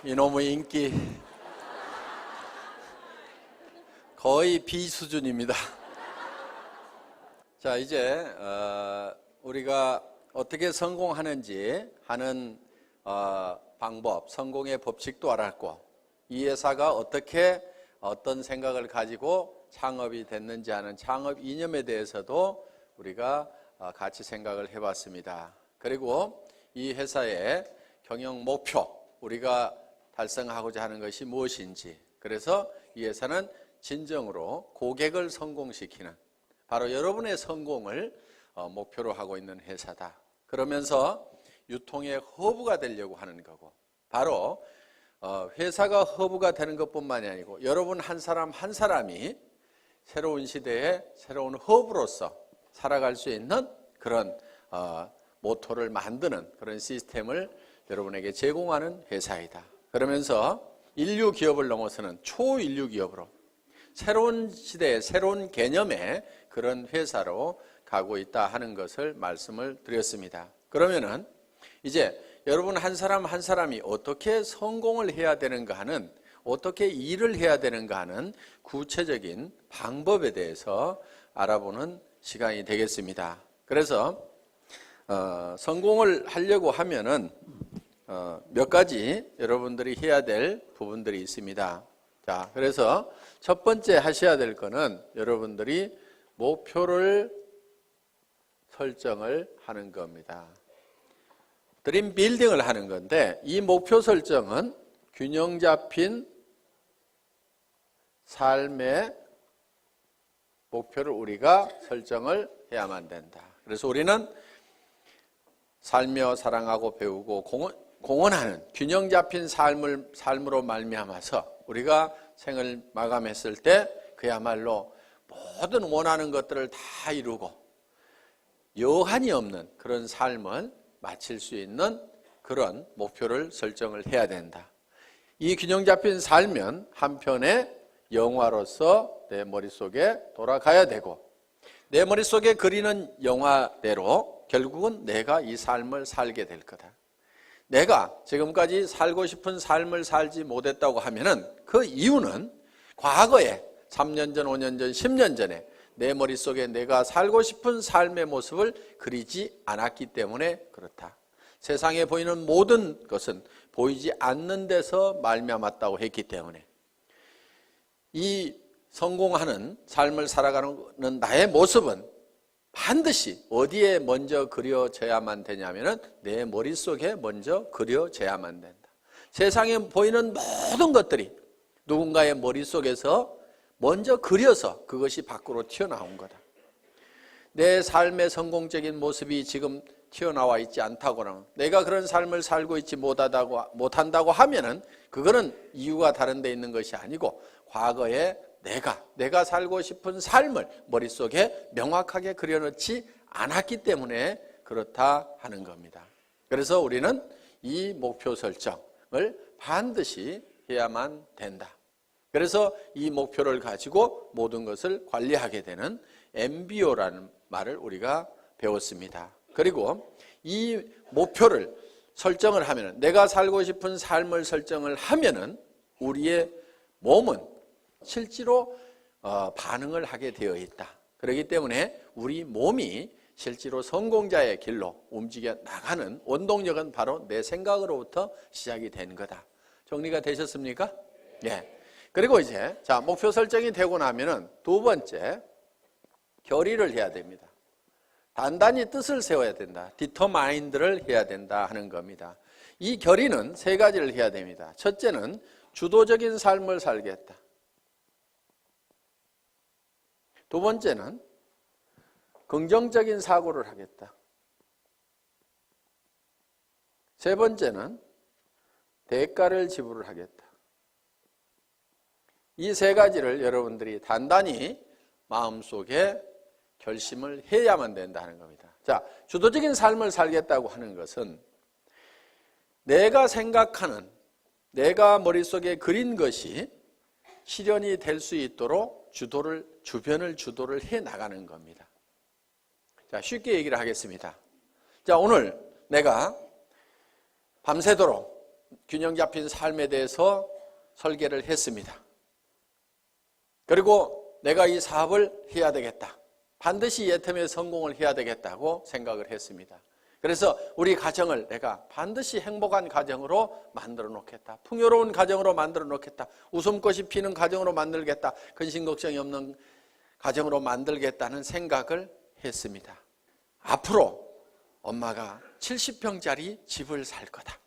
이놈의 인기 거의 B 수준입니다. 자, 이제 우리가 어떻게 성공하는지 하는 방법, 성공의 법칙도 알았고, 이 회사가 어떻게 어떤 생각을 가지고 창업이 됐는지 하는 창업 이념에 대해서도 우리가 같이 생각을 해봤습니다. 그리고 이 회사의 경영 목표, 우리가 달성하고자 하는 것이 무엇인지, 그래서 이 회사는 진정으로 고객을 성공시키는, 바로 여러분의 성공을 목표로 하고 있는 회사다. 그러면서 유통의 허브가 되려고 하는 거고, 바로 회사가 허브가 되는 것뿐만이 아니고 여러분 한 사람 한 사람이 새로운 시대에 새로운 허브로서 살아갈 수 있는 그런 모토를 만드는 그런 시스템을 여러분에게 제공하는 회사이다. 그러면서 인류 기업을 넘어서는 초인류 기업으로 새로운 시대의 새로운 개념의 그런 회사로 가고 있다 하는 것을 말씀을 드렸습니다. 그러면은 이제 여러분 한 사람 한 사람이 어떻게 성공을 해야 되는가 하는, 어떻게 일을 해야 되는가 하는 구체적인 방법에 대해서 알아보는 시간이 되겠습니다. 그래서 성공을 하려고 하면은 몇 가지 여러분들이 해야 될 부분들이 있습니다. 자, 그래서 첫 번째 하셔야 될 거는 여러분들이 목표를 설정을 하는 겁니다. 드림 빌딩을 하는 건데, 이 목표 설정은 균형 잡힌 삶의 목표를 우리가 설정을 해야만 된다. 그래서 우리는 살며 사랑하고 배우고 공헌하는 균형 잡힌 삶으로 말미암아서 우리가 생을 마감했을 때 그야말로 모든 원하는 것들을 다 이루고 여한이 없는 그런 삶을 마칠 수 있는 그런 목표를 설정을 해야 된다. 이 균형 잡힌 삶은 한편의 영화로서 내 머릿속에 돌아가야 되고, 내 머릿속에 그리는 영화대로 결국은 내가 이 삶을 살게 될 거다. 내가 지금까지 살고 싶은 삶을 살지 못했다고 하면은 그 이유는 과거에 3년 전, 5년 전, 10년 전에 내 머릿속에 내가 살고 싶은 삶의 모습을 그리지 않았기 때문에 그렇다. 세상에 보이는 모든 것은 보이지 않는 데서 말미암았다고 했기 때문에 이 성공하는 삶을 살아가는 나의 모습은 반드시 어디에 먼저 그려져야만 되냐면은 내 머릿속에 먼저 그려져야만 된다. 세상에 보이는 모든 것들이 누군가의 머릿속에서 먼저 그려서 그것이 밖으로 튀어나온 거다. 내 삶의 성공적인 모습이 지금 튀어나와 있지 않다거나 내가 그런 삶을 살고 있지 못한다고 하면은 그거는 이유가 다른 데 있는 것이 아니고 과거에 내가 살고 싶은 삶을 머릿속에 명확하게 그려놓지 않았기 때문에 그렇다 하는 겁니다. 그래서 우리는 이 목표 설정을 반드시 해야만 된다. 그래서 이 목표를 가지고 모든 것을 관리하게 되는 MBO라는 말을 우리가 배웠습니다. 그리고 이 목표를 설정을 하면은, 내가 살고 싶은 삶을 설정을 하면은 우리의 몸은 실제로 반응을 하게 되어 있다. 그렇기 때문에 우리 몸이 실제로 성공자의 길로 움직여 나가는 원동력은 바로 내 생각으로부터 시작이 된 거다. 정리가 되셨습니까? 네. 그리고 이제 목표 설정이 되고 나면은 두 번째, 결의를 해야 됩니다. 단단히 뜻을 세워야 된다. 디터마인드를 해야 된다 하는 겁니다. 이 결의는 세 가지를 해야 됩니다. 첫째는 주도적인 삶을 살겠다. 두 번째는 긍정적인 사고를 하겠다. 세 번째는 대가를 지불하겠다. 이 세 가지를 여러분들이 단단히 마음속에 결심을 해야만 된다 하는 겁니다. 자, 주도적인 삶을 살겠다고 하는 것은 내가 생각하는, 내가 머릿속에 그린 것이 실현이 될 수 있도록 주변을 주도를 해 나가는 겁니다. 자, 쉽게 얘기를 하겠습니다. 자, 오늘 내가 밤새도록 균형 잡힌 삶에 대해서 설계를 했습니다. 그리고 내가 이 사업을 해야 되겠다. 반드시 이 애텀에 성공을 해야 되겠다고 생각을 했습니다. 그래서 우리 가정을 내가 반드시 행복한 가정으로 만들어 놓겠다. 풍요로운 가정으로 만들어 놓겠다. 웃음꽃이 피는 가정으로 만들겠다. 근심 걱정이 없는 가정으로 만들겠다는 생각을 했습니다. 앞으로 엄마가 70평짜리 집을 살 거다.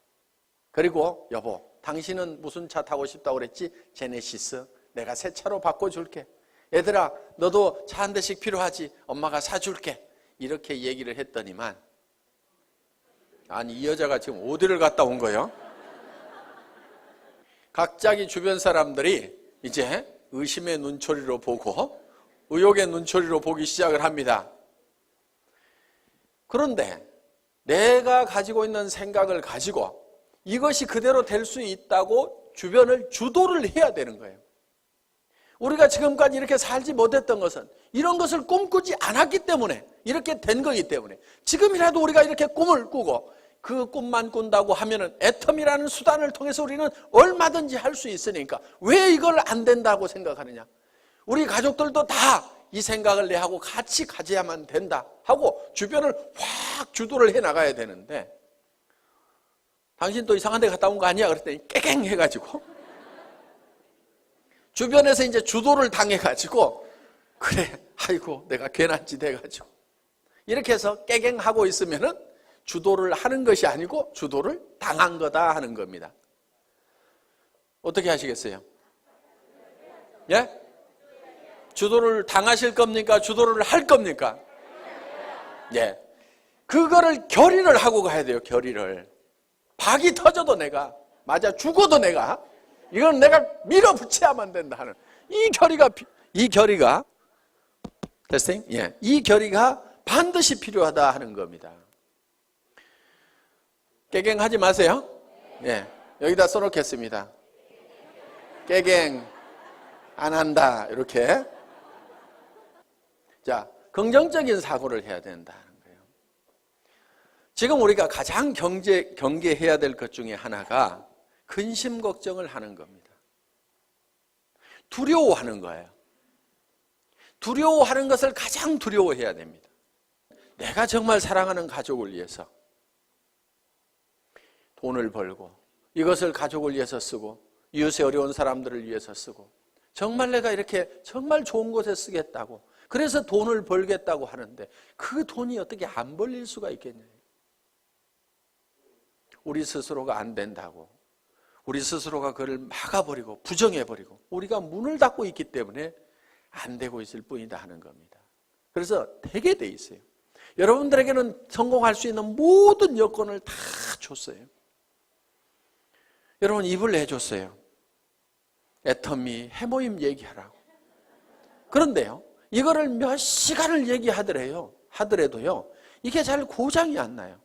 그리고 여보, 당신은 무슨 차 타고 싶다고 그랬지? 제네시스. 내가 새 차로 바꿔줄게. 얘들아, 너도 차 한 대씩 필요하지? 엄마가 사줄게. 이렇게 얘기를 했더니만, 아니 이 여자가 지금 어디를 갔다 온 거예요? 각자기 주변 사람들이 이제 의심의 눈초리로 보고 의혹의 눈초리로 보기 시작을 합니다. 그런데 내가 가지고 있는 생각을 가지고 이것이 그대로 될 수 있다고 주변을 주도를 해야 되는 거예요. 우리가 지금까지 이렇게 살지 못했던 것은 이런 것을 꿈꾸지 않았기 때문에 이렇게 된 거기 때문에 지금이라도 우리가 이렇게 꿈을 꾸고 그 꿈만 꾼다고 하면은 애텀이라는 수단을 통해서 우리는 얼마든지 할 수 있으니까 왜 이걸 안 된다고 생각하느냐? 우리 가족들도 다 이 생각을 내 하고 같이 가져야만 된다 하고 주변을 확 주도를 해 나가야 되는데, 당신 또 이상한 데 갔다 온 거 아니야? 그랬더니 깨갱 해가지고 주변에서 이제 주도를 당해가지고, 그래, 아이고 내가 괜한 짓 해가지고 이렇게 해서 깨갱하고 있으면은 주도를 하는 것이 아니고 주도를 당한 거다 하는 겁니다. 어떻게 하시겠어요? 예? 주도를 당하실 겁니까? 주도를 할 겁니까? 예. 그거를 결의를 하고 가야 돼요. 결의를. 박이 터져도 내가, 맞아 죽어도 내가, 이건 내가 밀어붙여야만 된다 하는 이 결의가 테스팅? 예. 이 결의가 반드시 필요하다 하는 겁니다. 깨갱하지 마세요. 예. 여기다 써놓겠습니다. 깨갱 안 한다. 이렇게. 자, 긍정적인 사고를 해야 된다는 거예요. 지금 우리가 가장 경계해야 될 것 중에 하나가 근심 걱정을 하는 겁니다. 두려워하는 거예요. 두려워하는 것을 가장 두려워해야 됩니다. 내가 정말 사랑하는 가족을 위해서 돈을 벌고 이것을 가족을 위해서 쓰고 이웃의 어려운 사람들을 위해서 쓰고 정말 내가 이렇게 정말 좋은 곳에 쓰겠다고, 그래서 돈을 벌겠다고 하는데 그 돈이 어떻게 안 벌릴 수가 있겠냐. 우리 스스로가 안 된다고, 우리 스스로가 그를 막아버리고 부정해버리고 우리가 문을 닫고 있기 때문에 안 되고 있을 뿐이다 하는 겁니다. 그래서 되게 돼 있어요. 여러분들에게는 성공할 수 있는 모든 여건을 다 줬어요. 여러분 입을 내줬어요. 애터미 해모임 얘기하라고. 그런데요, 이거를 몇 시간을 하더라도요 이게 잘 고장이 안 나요.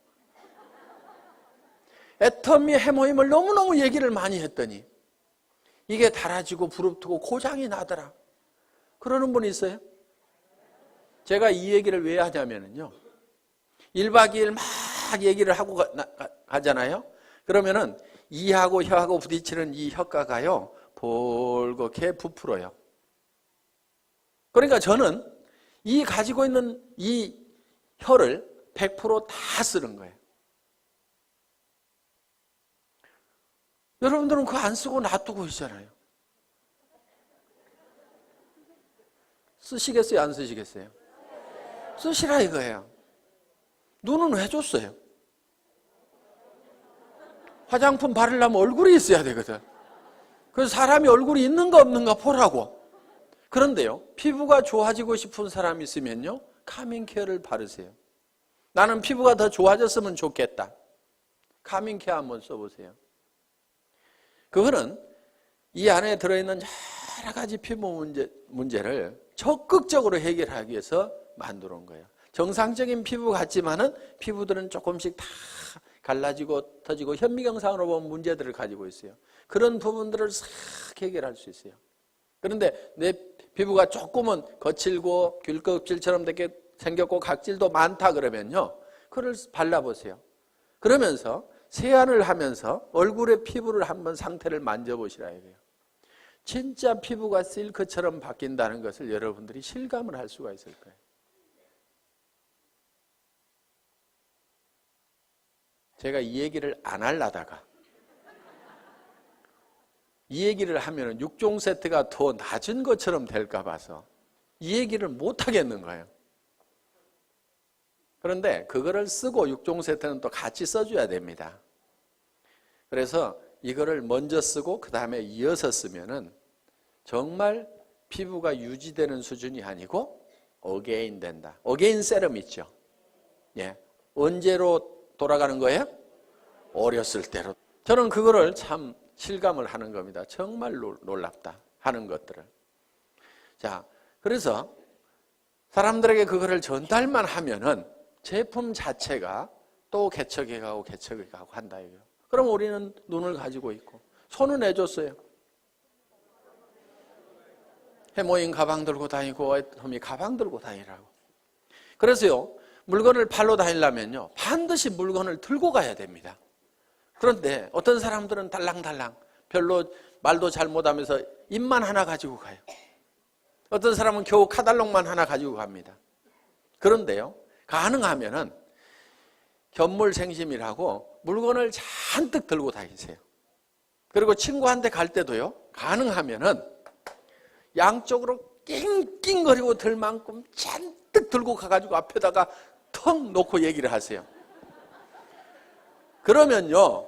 애터미 해모임을 너무너무 얘기를 많이 했더니 이게 달아지고 부릅뜨고 고장이 나더라. 그러는 분이 있어요? 제가 이 얘기를 왜 하냐면요, 1박 2일 막 얘기를 하고 가잖아요. 그러면은 이하고 혀하고 부딪히는 이 혀가가요 볼겋게 부풀어요. 그러니까 저는 이 가지고 있는 이 혀를 100% 다 쓰는 거예요. 여러분들은 그거 안 쓰고 놔두고 있잖아요. 쓰시겠어요? 안 쓰시겠어요? 쓰시라 이거예요. 눈은 왜 줬어요? 화장품 바르려면 얼굴이 있어야 되거든. 그래서 사람이 얼굴이 있는가 없는가 보라고. 그런데요, 피부가 좋아지고 싶은 사람이 있으면요 카밍케어를 바르세요. 나는 피부가 더 좋아졌으면 좋겠다. 카밍케어 한번 써보세요. 그거는 이 안에 들어있는 여러 가지 피부 문제를 적극적으로 해결하기 위해서 만들어 온 거예요. 정상적인 피부 같지만은 피부들은 조금씩 다 갈라지고 터지고 현미경상으로 보면 문제들을 가지고 있어요. 그런 부분들을 싹 해결할 수 있어요. 그런데 내 피부가 조금은 거칠고 귤껍질처럼 되게 생겼고 각질도 많다 그러면요, 그걸 발라보세요. 그러면서 세안을 하면서 얼굴의 피부를 한번 상태를 만져보시라 이거예요. 진짜 피부가 실크처럼 바뀐다는 것을 여러분들이 실감을 할 수가 있을 거예요. 제가 이 얘기를 안 하려다가 이 얘기를 하면 6종 세트가 더 낮은 것처럼 될까 봐서 이 얘기를 못 하겠는 거예요. 그런데 그거를 쓰고 6종 세트는 또 같이 써줘야 됩니다. 그래서 이거를 먼저 쓰고 그 다음에 이어서 쓰면은 정말 피부가 유지되는 수준이 아니고 어게인 된다. 어게인 세럼 있죠. 예. 언제로 돌아가는 거예요? 어렸을 때로. 저는 그거를 참 실감을 하는 겁니다. 정말 놀랍다 하는 것들을. 자, 그래서 사람들에게 그거를 전달만 하면은 제품 자체가 또 개척해 가고 한다 이거예요. 그럼 우리는 눈을 가지고 있고 손은 해줬어요. 해모인 가방 들고 다니고 애터미 가방 들고 다니라고. 그래서요, 물건을 팔러 다니려면요 반드시 물건을 들고 가야 됩니다. 그런데 어떤 사람들은 달랑달랑 별로 말도 잘 못하면서 입만 하나 가지고 가요. 어떤 사람은 겨우 카달록만 하나 가지고 갑니다. 그런데요, 가능하면은 견물생심이라고 물건을 잔뜩 들고 다니세요. 그리고 친구한테 갈 때도요, 가능하면은 양쪽으로 낑낑거리고 들 만큼 잔뜩 들고 가가지고 앞에다가 턱 놓고 얘기를 하세요. 그러면요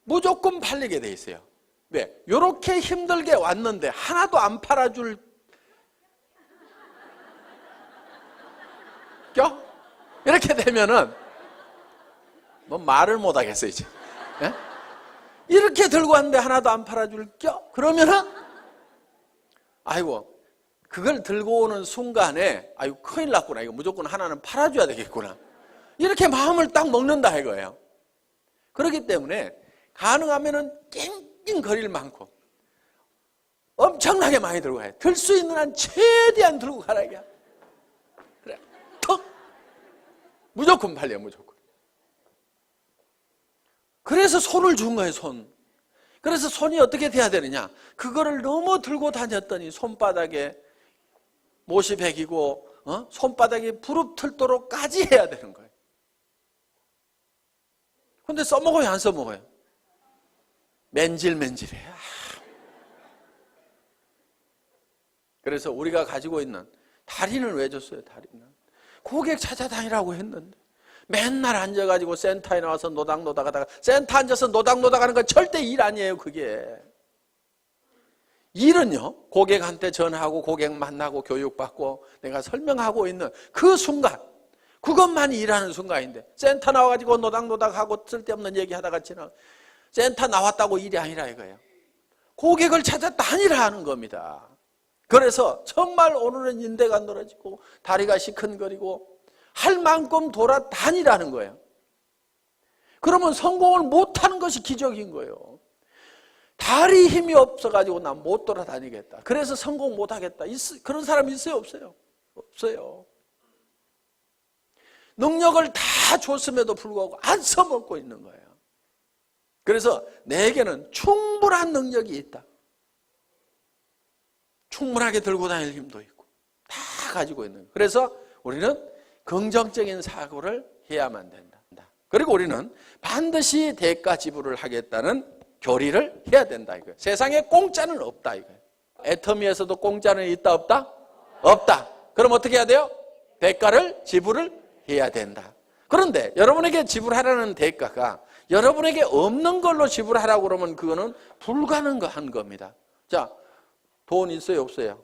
무조건 팔리게 돼 있어요. 왜? 이렇게 힘들게 왔는데 하나도 안 팔아줄 껴? 이렇게 되면은 뭐 말을 못 하겠어요 이제. 예? 이렇게 들고 왔는데 하나도 안 팔아줄 껴? 그러면은 아이고 그걸 들고 오는 순간에 아이고 큰일 났구나, 이거 무조건 하나는 팔아줘야 되겠구나, 이렇게 마음을 딱 먹는다 이거예요. 그렇기 때문에 가능하면은 낑낑거릴 만큼 엄청나게 많이 들고 가야 돼. 들 수 있는 한 최대한 들고 가라 이게. 그래, 턱 무조건 팔려, 무조건. 그래서 손을 준 거예요, 손. 그래서 손이 어떻게 돼야 되느냐, 그거를 너무 들고 다녔더니 손바닥에 못이 베기고 손바닥이 부릅틀도록까지 해야 되는 거예요. 근데 써먹어요, 안 써먹어요? 맨질맨질해요. 그래서 우리가 가지고 있는 다리는 왜 줬어요? 다리는 고객 찾아다니라고 했는데 맨날 앉아가지고 센터에 나와서 노닥노닥 하다가, 센터 앉아서 노닥노닥 하는 건 절대 일 아니에요. 그게 일은요, 고객한테 전화하고 고객 만나고 교육받고 내가 설명하고 있는 그 순간, 그것만이 일하는 순간인데 센터 나와가지고 노닥노닥하고 쓸데없는 얘기하다가 지나 센터 나왔다고 일이 아니라 이거예요. 고객을 찾아다니라 하는 겁니다. 그래서 정말 오늘은 인대가 늘어지고 다리가 시큰거리고 할 만큼 돌아다니라는 거예요. 그러면 성공을 못하는 것이 기적인 거예요. 다리 힘이 없어가지고 난 못 돌아다니겠다, 그래서 성공 못하겠다, 그런 사람 있어요? 없어요? 없어요. 능력을 다 줬음에도 불구하고 안 써먹고 있는 거예요. 그래서 내게는 충분한 능력이 있다. 충분하게 들고 다닐 힘도 있고 다 가지고 있는 거예요. 그래서 우리는 긍정적인 사고를 해야만 된다. 그리고 우리는 반드시 대가 지불을 하겠다는 교리를 해야 된다 이거예요. 세상에 공짜는 없다 이거예요. 애터미에서도 공짜는 있다 없다? 없다. 그럼 어떻게 해야 돼요? 대가를 지불을 해야 된다. 그런데 여러분에게 지불하라는 대가가 여러분에게 없는 걸로 지불하라고 그러면 그거는 불가능한 겁니다. 자, 돈 있어요 없어요?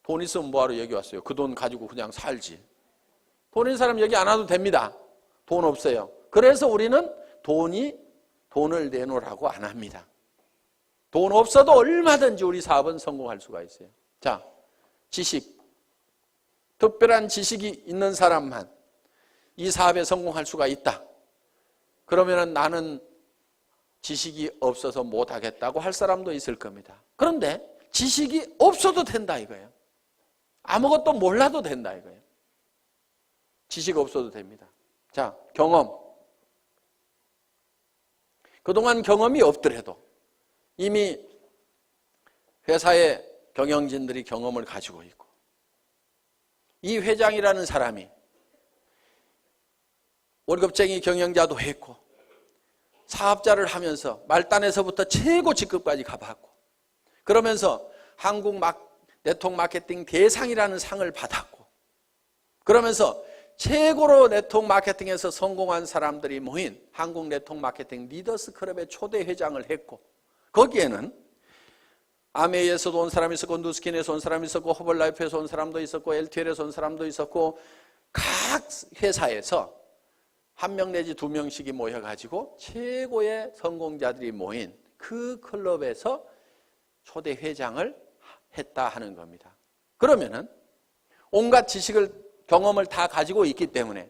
돈 있으면 뭐하러 여기 왔어요? 그 돈 가지고 그냥 살지. 돈 있는 사람 여기 안 와도 됩니다. 돈 없어요. 그래서 우리는 돈을 내놓으라고 안 합니다. 돈 없어도 얼마든지 우리 사업은 성공할 수가 있어요. 자, 지식, 특별한 지식이 있는 사람만 이 사업에 성공할 수가 있다. 그러면 나는 지식이 없어서 못하겠다고 할 사람도 있을 겁니다. 그런데 지식이 없어도 된다 이거예요. 아무것도 몰라도 된다 이거예요. 지식 없어도 됩니다. 자, 경험. 그동안 경험이 없더라도 이미 회사의 경영진들이 경험을 가지고 있고, 이 회장이라는 사람이 월급쟁이 경영자도 했고, 사업자를 하면서 말단에서부터 최고 직급까지 가봤고, 그러면서 한국 네트워크 마케팅 대상이라는 상을 받았고, 그러면서 최고로 네트워크 마케팅에서 성공한 사람들이 모인 한국 네트워크 마케팅 리더스 클럽의 초대 회장을 했고, 거기에는 아메이에서도 온 사람이 있었고, 누스킨에서 온 사람이 있었고, 허벌라이프에서 온 사람도 있었고, LTL에서 온 사람도 있었고, 각 회사에서 한 명 내지 두 명씩이 모여가지고 최고의 성공자들이 모인 그 클럽에서 초대 회장을 했다 하는 겁니다. 그러면은 온갖 지식을, 경험을 다 가지고 있기 때문에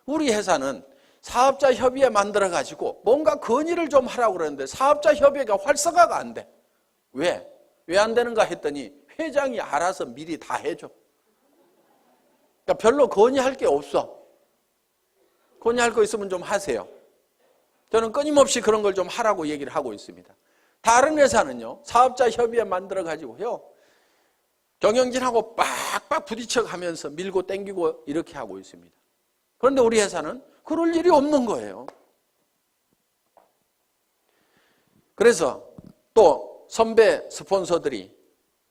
우리 회사는 사업자 협의회 만들어가지고 뭔가 건의를 좀 하라고 그러는데 사업자 협의회가 활성화가 안 돼. 왜? 왜 안 되는가 했더니 회장이 알아서 미리 다 해줘. 그러니까 별로 건의할 게 없어. 건의할 거 있으면 좀 하세요. 저는 끊임없이 그런 걸 좀 하라고 얘기를 하고 있습니다. 다른 회사는요, 사업자 협의회 만들어가지고요, 경영진하고 빡빡 부딪혀 가면서 밀고 땡기고 이렇게 하고 있습니다. 그런데 우리 회사는 그럴 일이 없는 거예요. 그래서 또 선배 스폰서들이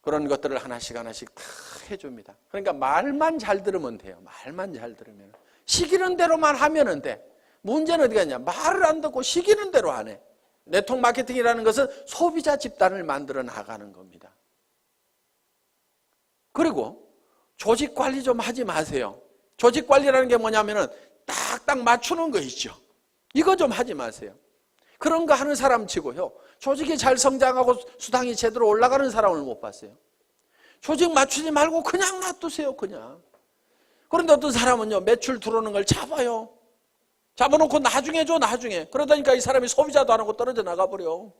그런 것들을 하나씩 하나씩 다 해줍니다. 그러니까 말만 잘 들으면 돼요. 말만 잘 들으면. 시키는 대로만 하면 돼. 문제는 어디 갔냐? 말을 안 듣고 시키는 대로 안 해. 네트워크 마케팅이라는 것은 소비자 집단을 만들어 나가는 겁니다. 그리고 조직 관리 좀 하지 마세요. 조직 관리라는 게 뭐냐면은 딱딱 맞추는 거 있죠. 이거 좀 하지 마세요. 그런 거 하는 사람 치고요, 조직이 잘 성장하고 수당이 제대로 올라가는 사람을 못 봤어요. 조직 맞추지 말고 그냥 놔두세요. 그냥. 그런데 어떤 사람은요, 매출 들어오는 걸 잡아요. 잡아놓고 나중에 줘, 나중에. 그러다니까 이 사람이 소비자도 안 하고 떨어져 나가버려.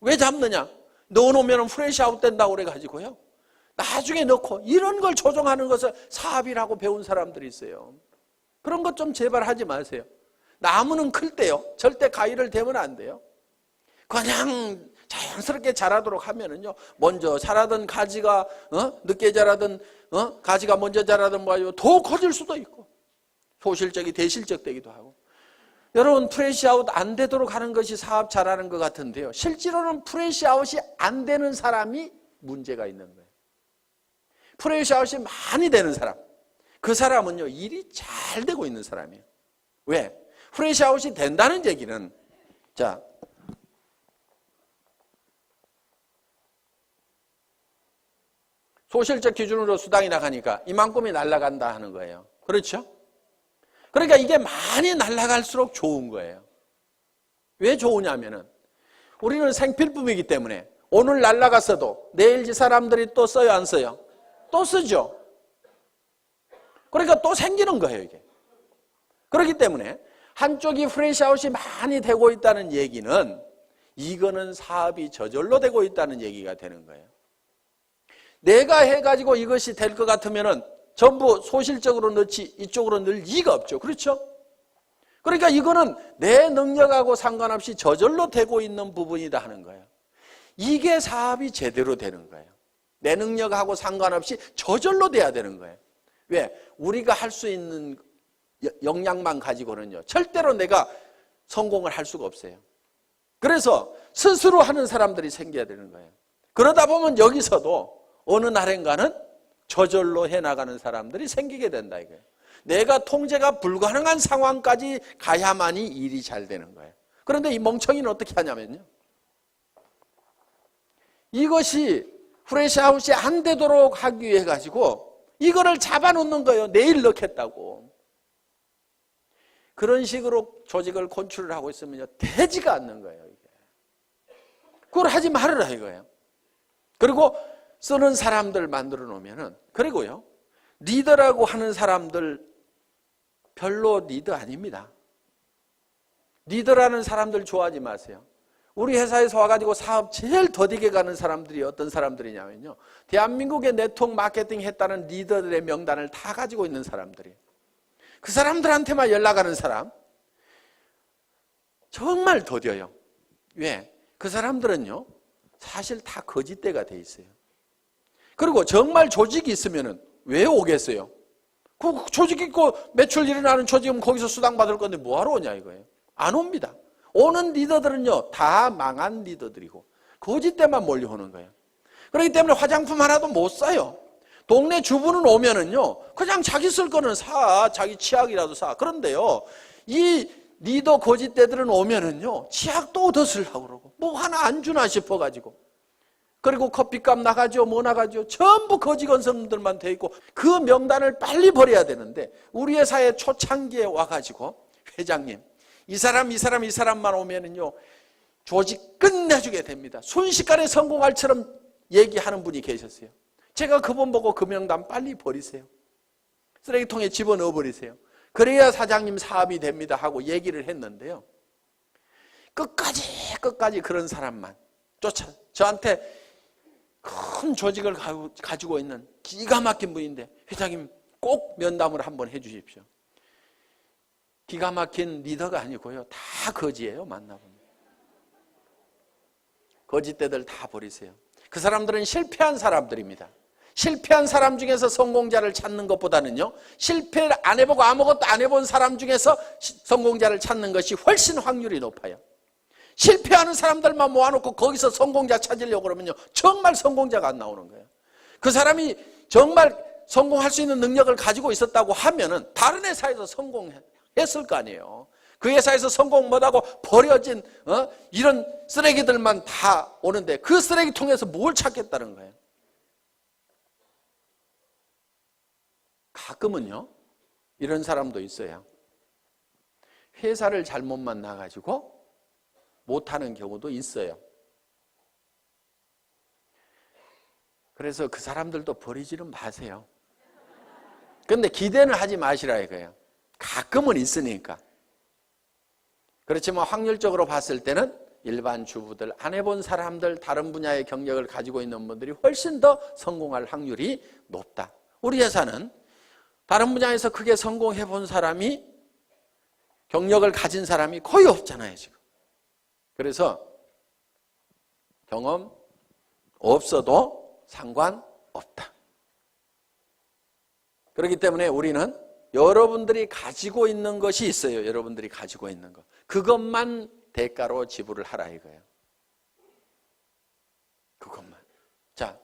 왜 잡느냐? 넣어놓으면 프레시 아웃 된다고 그래가지고요, 나중에 넣고, 이런 걸 조정하는 것을 사업이라고 배운 사람들이 있어요. 그런 것 좀 제발 하지 마세요. 나무는 클 때요, 절대 가위를 대면 안 돼요. 그냥 자연스럽게 자라도록 하면은요, 먼저 자라던 가지가 늦게 자라던 가지가 먼저 자라던 뭐 더 커질 수도 있고, 소실적이 대실적 되기도 하고. 여러분, 프레시 아웃 안 되도록 하는 것이 사업 잘하는 것 같은데요, 실제로는 프레시 아웃이 안 되는 사람이 문제가 있는 거예요. 프레시 아웃이 많이 되는 사람, 그 사람은요, 일이 잘 되고 있는 사람이에요. 왜? 프레시 아웃이 된다는 얘기는, 자, 소실적 기준으로 수당이 나가니까 이만큼이 날아간다 하는 거예요. 그렇죠? 그러니까 이게 많이 날아갈수록 좋은 거예요. 왜 좋으냐면은 우리는 생필품이기 때문에 오늘 날아갔어도 내일 이 사람들이 또 써요, 안 써요? 또 쓰죠. 그러니까 또 생기는 거예요, 이게. 그렇기 때문에 한쪽이 프레시아웃이 많이 되고 있다는 얘기는 이거는 사업이 저절로 되고 있다는 얘기가 되는 거예요. 내가 해가지고 이것이 될 것 같으면은 전부 소실적으로 넣지 이쪽으로 넣을 이유가 없죠. 그렇죠? 그러니까 이거는 내 능력하고 상관없이 저절로 되고 있는 부분이다 하는 거예요. 이게 사업이 제대로 되는 거예요. 내 능력하고 상관없이 저절로 돼야 되는 거예요. 왜? 우리가 할 수 있는 역량만 가지고는요, 절대로 내가 성공을 할 수가 없어요. 그래서 스스로 하는 사람들이 생겨야 되는 거예요. 그러다 보면 여기서도 어느 날인가는 저절로 해나가는 사람들이 생기게 된다 이거예요. 내가 통제가 불가능한 상황까지 가야만이 일이 잘 되는 거예요. 그런데 이 멍청이는 어떻게 하냐면요, 이것이 프레시아웃이 안 되도록 하기 위해 가지고 이거를 잡아놓는 거예요. 내일 넣겠다고. 그런 식으로 조직을 컨트롤 하고 있으면요, 되지가 않는 거예요. 이게. 그걸 하지 말으라 이거예요. 그리고 쓰는 사람들 만들어 놓으면은, 그리고요, 리더라고 하는 사람들 별로 리더 아닙니다. 리더라는 사람들 좋아하지 마세요. 우리 회사에서 와가지고 사업 제일 더디게 가는 사람들이 어떤 사람들이냐면요, 대한민국의 네트워크 마케팅 했다는 리더들의 명단을 다 가지고 있는 사람들이에요. 그 사람들한테만 연락하는 사람 정말 더뎌요. 왜? 그 사람들은요 사실 다 거짓대가 돼 있어요. 그리고 정말 조직이 있으면 왜 오겠어요? 그 조직 있고 매출 일어나는 조직은 거기서 수당 받을 건데 뭐하러 오냐 이거예요. 안 옵니다. 오는 리더들은요 다 망한 리더들이고 거짓대만 몰려오는 거예요. 그렇기 때문에 화장품 하나도 못 사요. 동네 주부는 오면은요 그냥 자기 쓸 거는 사, 자기 치약이라도 사. 그런데요 이 리더 거짓대들은 오면은요 치약도 더 쓰려고 그러고 뭐 하나 안 주나 싶어가지고, 그리고 커피값 나가죠, 뭐 나가죠. 전부 거지건성들만 돼 있고 그 명단을 빨리 버려야 되는데 우리 회사의 초창기에 와가지고 회장님 이 사람만 오면은요 조직 끝내주게 됩니다. 순식간에 성공할처럼 얘기하는 분이 계셨어요. 제가 그분 보고 그 명단 빨리 버리세요. 쓰레기통에 집어넣어 버리세요. 그래야 사장님 사업이 됩니다 하고 얘기를 했는데요. 끝까지 그런 사람만 쫓아 저한테 큰 조직을 가지고 있는 기가 막힌 분인데 회장님 꼭 면담을 한번 해 주십시오. 기가 막힌 리더가 아니고요. 다 거지예요. 만나보면. 거짓대들 다 버리세요. 그 사람들은 실패한 사람들입니다. 실패한 사람 중에서 성공자를 찾는 것보다는요. 실패를 안 해보고 아무것도 안 해본 사람 중에서 성공자를 찾는 것이 훨씬 확률이 높아요. 실패하는 사람들만 모아놓고 거기서 성공자 찾으려고 그러면요 정말 성공자가 안 나오는 거예요. 그 사람이 정말 성공할 수 있는 능력을 가지고 있었다고 하면은 다른 회사에서 성공했을 거 아니에요. 그 회사에서 성공 못하고 버려진 이런 쓰레기들만 다 오는데 그 쓰레기통에서 뭘 찾겠다는 거예요. 가끔은요 이런 사람도 있어요. 회사를 잘못 만나가지고 못하는 경우도 있어요. 그래서 그 사람들도 버리지는 마세요. 그런데 기대는 하지 마시라 이거예요. 가끔은 있으니까. 그렇지만 확률적으로 봤을 때는 일반 주부들, 안 해본 사람들, 다른 분야의 경력을 가지고 있는 분들이 훨씬 더 성공할 확률이 높다. 우리 회사는 다른 분야에서 크게 성공해 본 사람이, 경력을 가진 사람이 거의 없잖아요 지금. 그래서 경험 없어도 상관없다. 그렇기 때문에 우리는 여러분들이 가지고 있는 것이 있어요. 여러분들이 가지고 있는 것. 그것만 대가로 지불을 하라 이거예요. 그것만. 자,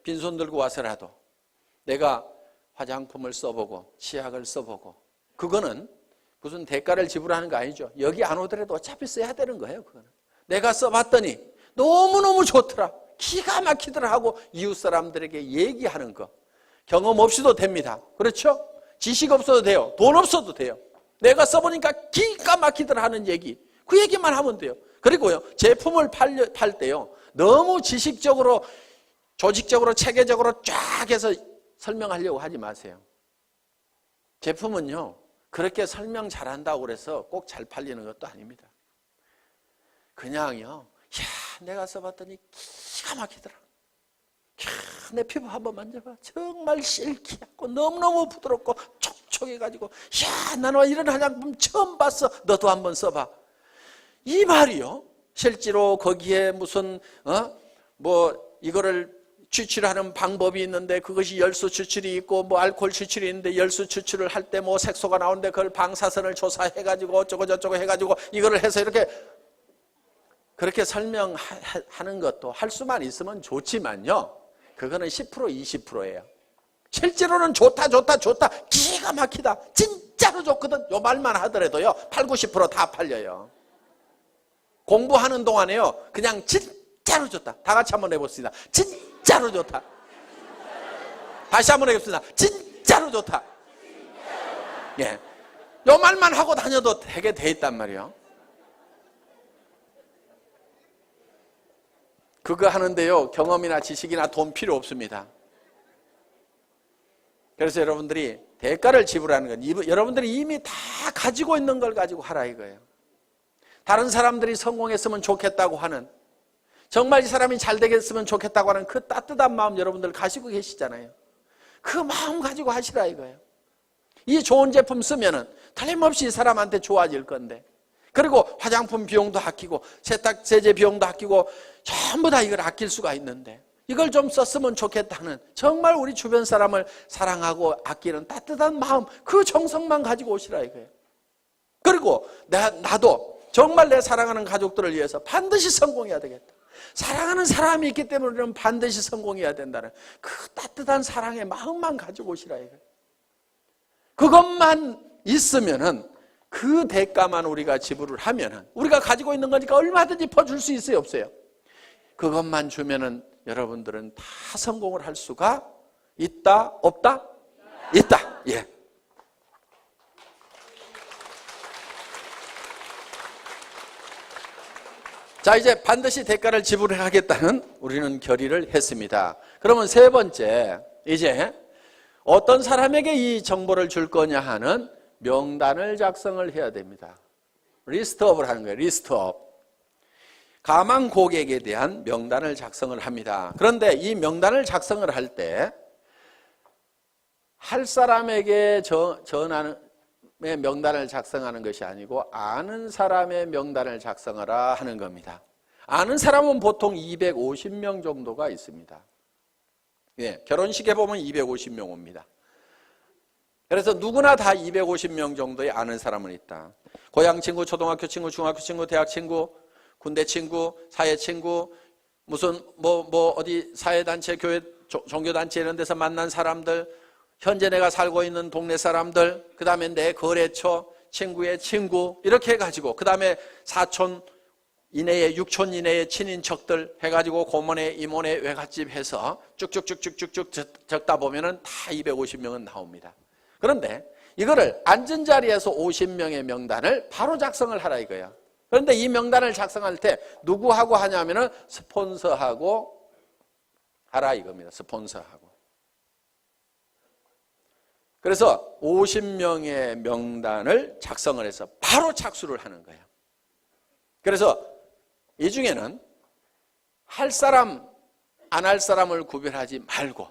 빈손 들고 와서라도 내가 화장품을 써보고 치약을 써보고, 그거는 무슨 대가를 지불하는 거 아니죠. 여기 안 오더라도 어차피 써야 되는 거예요. 그거는. 내가 써봤더니 너무너무 좋더라, 기가 막히더라 하고 이웃 사람들에게 얘기하는 거. 경험 없이도 됩니다. 그렇죠? 지식 없어도 돼요. 돈 없어도 돼요. 내가 써보니까 기가 막히더라 하는 얘기, 그 얘기만 하면 돼요. 그리고요, 제품을 팔 때요, 너무 지식적으로, 조직적으로, 체계적으로 쫙 해서 설명하려고 하지 마세요. 제품은요, 그렇게 설명 잘한다고 그래서 꼭 잘 팔리는 것도 아닙니다. 그냥요, 내가 써봤더니 기가 막히더라. 내 피부 한번 만져봐. 정말 실키하고 너무너무 부드럽고 촉촉해가지고, 나는 이런 화장품 처음 봤어. 너도 한번 써봐. 이 말이요, 실제로 거기에 무슨 이거를 추출하는 방법이 있는데, 그것이 열수 추출이 있고 뭐 알코올 추출이 있는데, 열수 추출을 할 때 뭐 색소가 나오는데 그걸 방사선을 조사해가지고 어쩌고 저쩌고 해가지고 이거를 해서 이렇게, 그렇게 설명하는 것도 할 수만 있으면 좋지만요, 그거는 10% 20%예요. 실제로는 좋다 기가 막히다 진짜로 좋거든, 요 말만 하더라도요 8, 90% 다 팔려요. 공부하는 동안에요 그냥 진짜로 좋다, 다 같이 한번 해봅시다. 진짜로 좋다. 다시 한번 해봅시다. 진짜로 좋다. 예, 요 말만 하고 다녀도 되게 돼 있단 말이에요. 그거 하는데요, 경험이나 지식이나 돈 필요 없습니다. 그래서 여러분들이 대가를 지불하는 건 여러분들이 이미 다 가지고 있는 걸 가지고 하라 이거예요. 다른 사람들이 성공했으면 좋겠다고 하는, 정말 이 사람이 잘 되겠으면 좋겠다고 하는 그 따뜻한 마음 여러분들 가지고 계시잖아요. 그 마음 가지고 하시라 이거예요. 이 좋은 제품 쓰면은 틀림없이 이 사람한테 좋아질 건데, 그리고 화장품 비용도 아끼고 세탁세제 비용도 아끼고 전부 다 이걸 아낄 수가 있는데, 이걸 좀 썼으면 좋겠다는 정말 우리 주변 사람을 사랑하고 아끼는 따뜻한 마음, 그 정성만 가지고 오시라 이거예요. 그리고 나도 정말 내 사랑하는 가족들을 위해서 반드시 성공해야 되겠다. 사랑하는 사람이 있기 때문에 우리는 반드시 성공해야 된다는 그 따뜻한 사랑의 마음만 가지고 오시라 이거예요. 그것만 있으면은, 그 대가만 우리가 지불을 하면은, 우리가 가지고 있는 거니까 얼마든지 퍼줄 수 있어요, 없어요? 그것만 주면은 여러분들은 다 성공을 할 수가 있다, 없다? 있다. 예. 자, 이제 반드시 대가를 지불하겠다는 우리는 결의를 했습니다. 그러면 세 번째, 이제 어떤 사람에게 이 정보를 줄 거냐 하는 명단을 작성을 해야 됩니다. 리스트업을 하는 거예요. 리스트업. 가망 고객에 대한 명단을 작성을 합니다. 그런데 이 명단을 작성을 할 때 할 사람에게 전하는 명단을 작성하는 것이 아니고 아는 사람의 명단을 작성하라 하는 겁니다. 아는 사람은 보통 250명 정도가 있습니다. 예, 결혼식에 보면 250명 옵니다. 그래서 누구나 다 250명 정도의 아는 사람은 있다. 고향 친구, 초등학교 친구, 중학교 친구, 대학 친구, 군대 친구, 사회 친구, 무슨 어디 사회단체, 교회, 종교단체 이런 데서 만난 사람들, 현재 내가 살고 있는 동네 사람들, 그 다음에 내 거래처, 친구의 친구, 이렇게 해가지고, 그 다음에 사촌 이내에, 육촌 이내의 친인척들 해가지고 고모네, 이모네, 외갓집 해서 쭉쭉쭉쭉쭉쭉 적다 보면은 다 250명은 나옵니다. 그런데 이거를 앉은 자리에서 50명의 명단을 바로 작성을 하라 이거야. 그런데 이 명단을 작성할 때 누구하고 하냐면은 스폰서하고 하라 이겁니다. 스폰서하고. 그래서 50명의 명단을 작성을 해서 바로 착수를 하는 거예요. 그래서 이 중에는 할 사람, 안 할 사람을 구별하지 말고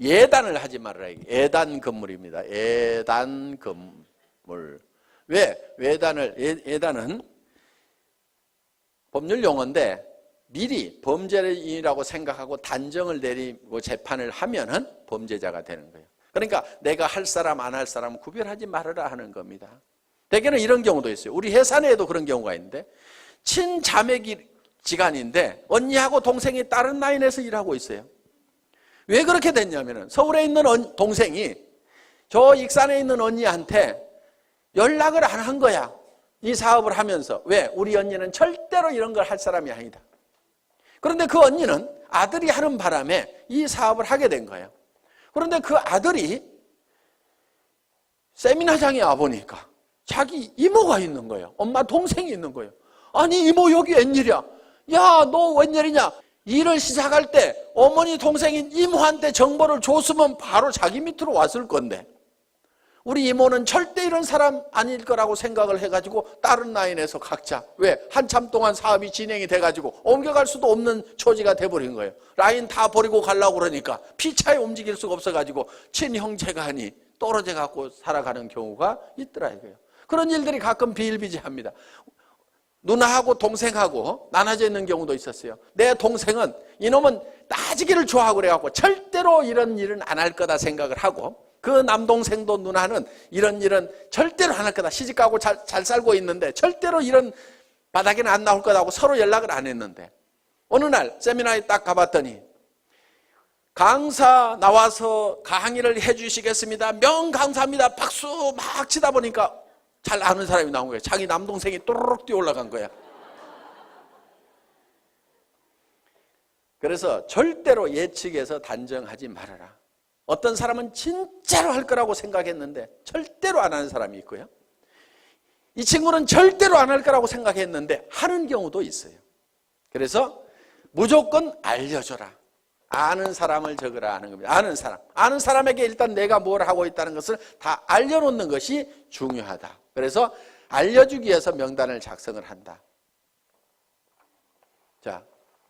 예단을 하지 말아라. 예단 건물입니다. 예단 건물. 왜? 예단은 법률 용어인데 미리 범죄인이라고 생각하고 단정을 내리고 재판을 하면은 범죄자가 되는 거예요. 그러니까 내가 할 사람, 안 할 사람 구별하지 말아라 하는 겁니다. 대개는 이런 경우도 있어요. 우리 회사 내에도 그런 경우가 있는데 친자매지간인데 언니하고 동생이 다른 라인에서 일하고 있어요. 왜 그렇게 됐냐면은 서울에 있는 동생이 저 익산에 있는 언니한테 연락을 안 한 거야. 이 사업을 하면서. 왜? 우리 언니는 절대로 이런 걸 할 사람이 아니다. 그런데 그 언니는 아들이 하는 바람에 이 사업을 하게 된 거예요. 그런데 그 아들이 세미나장에 와보니까 자기 이모가 있는 거예요. 엄마 동생이 있는 거예요. 아니 이모 여기 웬일이야? 야 너 웬일이냐? 일을 시작할 때 어머니 동생인 이모한테 정보를 줬으면 바로 자기 밑으로 왔을 건데 우리 이모는 절대 이런 사람 아닐 거라고 생각을 해가지고 다른 라인에서 각자 왜? 한참 동안 사업이 진행이 돼가지고 옮겨갈 수도 없는 처지가 돼버린 거예요. 라인 다 버리고 가려고 그러니까 피차에 움직일 수가 없어가지고 친형제간이 떨어져 갖고 살아가는 경우가 있더라 이거예요. 그런 일들이 가끔 비일비재합니다. 누나하고 동생하고 나눠져 있는 경우도 있었어요. 내 동생은 이놈은 따지기를 좋아하고 그래갖고 절대로 이런 일은 안 할 거다 생각을 하고 그 남동생도 누나는 이런 일은 절대로 안 할 거다. 시집가고 잘 살고 있는데 절대로 이런 바닥에는 안 나올 거다 하고 서로 연락을 안 했는데 어느 날 세미나에 딱 가봤더니 강사 나와서 강의를 해주시겠습니다. 명강사입니다. 박수 막 치다 보니까 잘 아는 사람이 나온 거예요. 자기 남동생이 또르륵 뛰어 올라간 거야. 그래서 절대로 예측해서 단정하지 말아라. 어떤 사람은 진짜로 할 거라고 생각했는데 절대로 안 하는 사람이 있고요. 이 친구는 절대로 안 할 거라고 생각했는데 하는 경우도 있어요. 그래서 무조건 알려줘라. 아는 사람을 적으라 하는 겁니다. 아는 사람에게 일단 내가 뭘 하고 있다는 것을 다 알려놓는 것이 중요하다. 그래서 알려주기 위해서 명단을 작성을 한다. 자,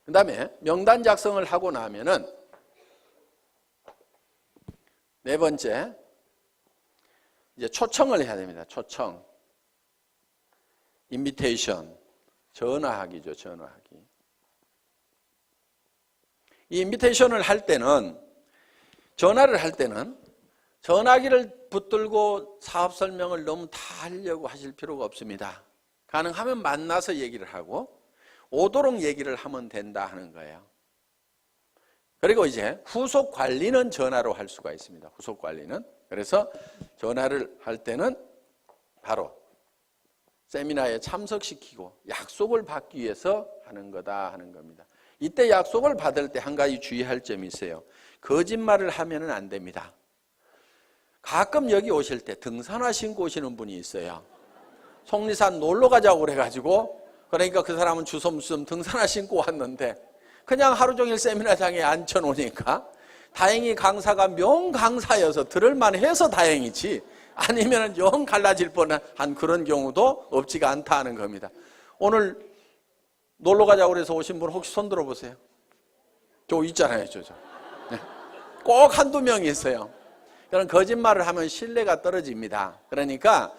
그 다음에 명단 작성을 하고 나면은 네 번째, 이제 초청을 해야 됩니다. 초청. 인비테이션. 전화하기죠. 전화하기. 이 인비테이션을 할 때는, 전화를 할 때는 전화기를 붙들고 사업 설명을 너무 다 하려고 하실 필요가 없습니다. 가능하면 만나서 얘기를 하고 오도록 얘기를 하면 된다 하는 거예요. 그리고 이제 후속 관리는 전화로 할 수가 있습니다. 후속 관리는. 그래서 전화를 할 때는 바로 세미나에 참석시키고 약속을 받기 위해서 하는 거다 하는 겁니다. 이때 약속을 받을 때 한 가지 주의할 점이 있어요. 거짓말을 하면은 안 됩니다. 가끔 여기 오실 때 등산화 신고 오시는 분이 있어요. 속리산 놀러 가자고 그래가지고, 그러니까 그 사람은 주섬주섬 등산화 신고 왔는데 그냥 하루 종일 세미나장에 앉혀놓으니까 다행히 강사가 명강사여서 들을만 해서 다행이지, 아니면 영 갈라질 뻔한 그런 경우도 없지가 않다 하는 겁니다. 오늘 놀러 가자고 그래서 오신 분 혹시 손 들어보세요. 저 있잖아요. 저. 꼭 한두 명이 있어요. 그런 거짓말을 하면 신뢰가 떨어집니다. 그러니까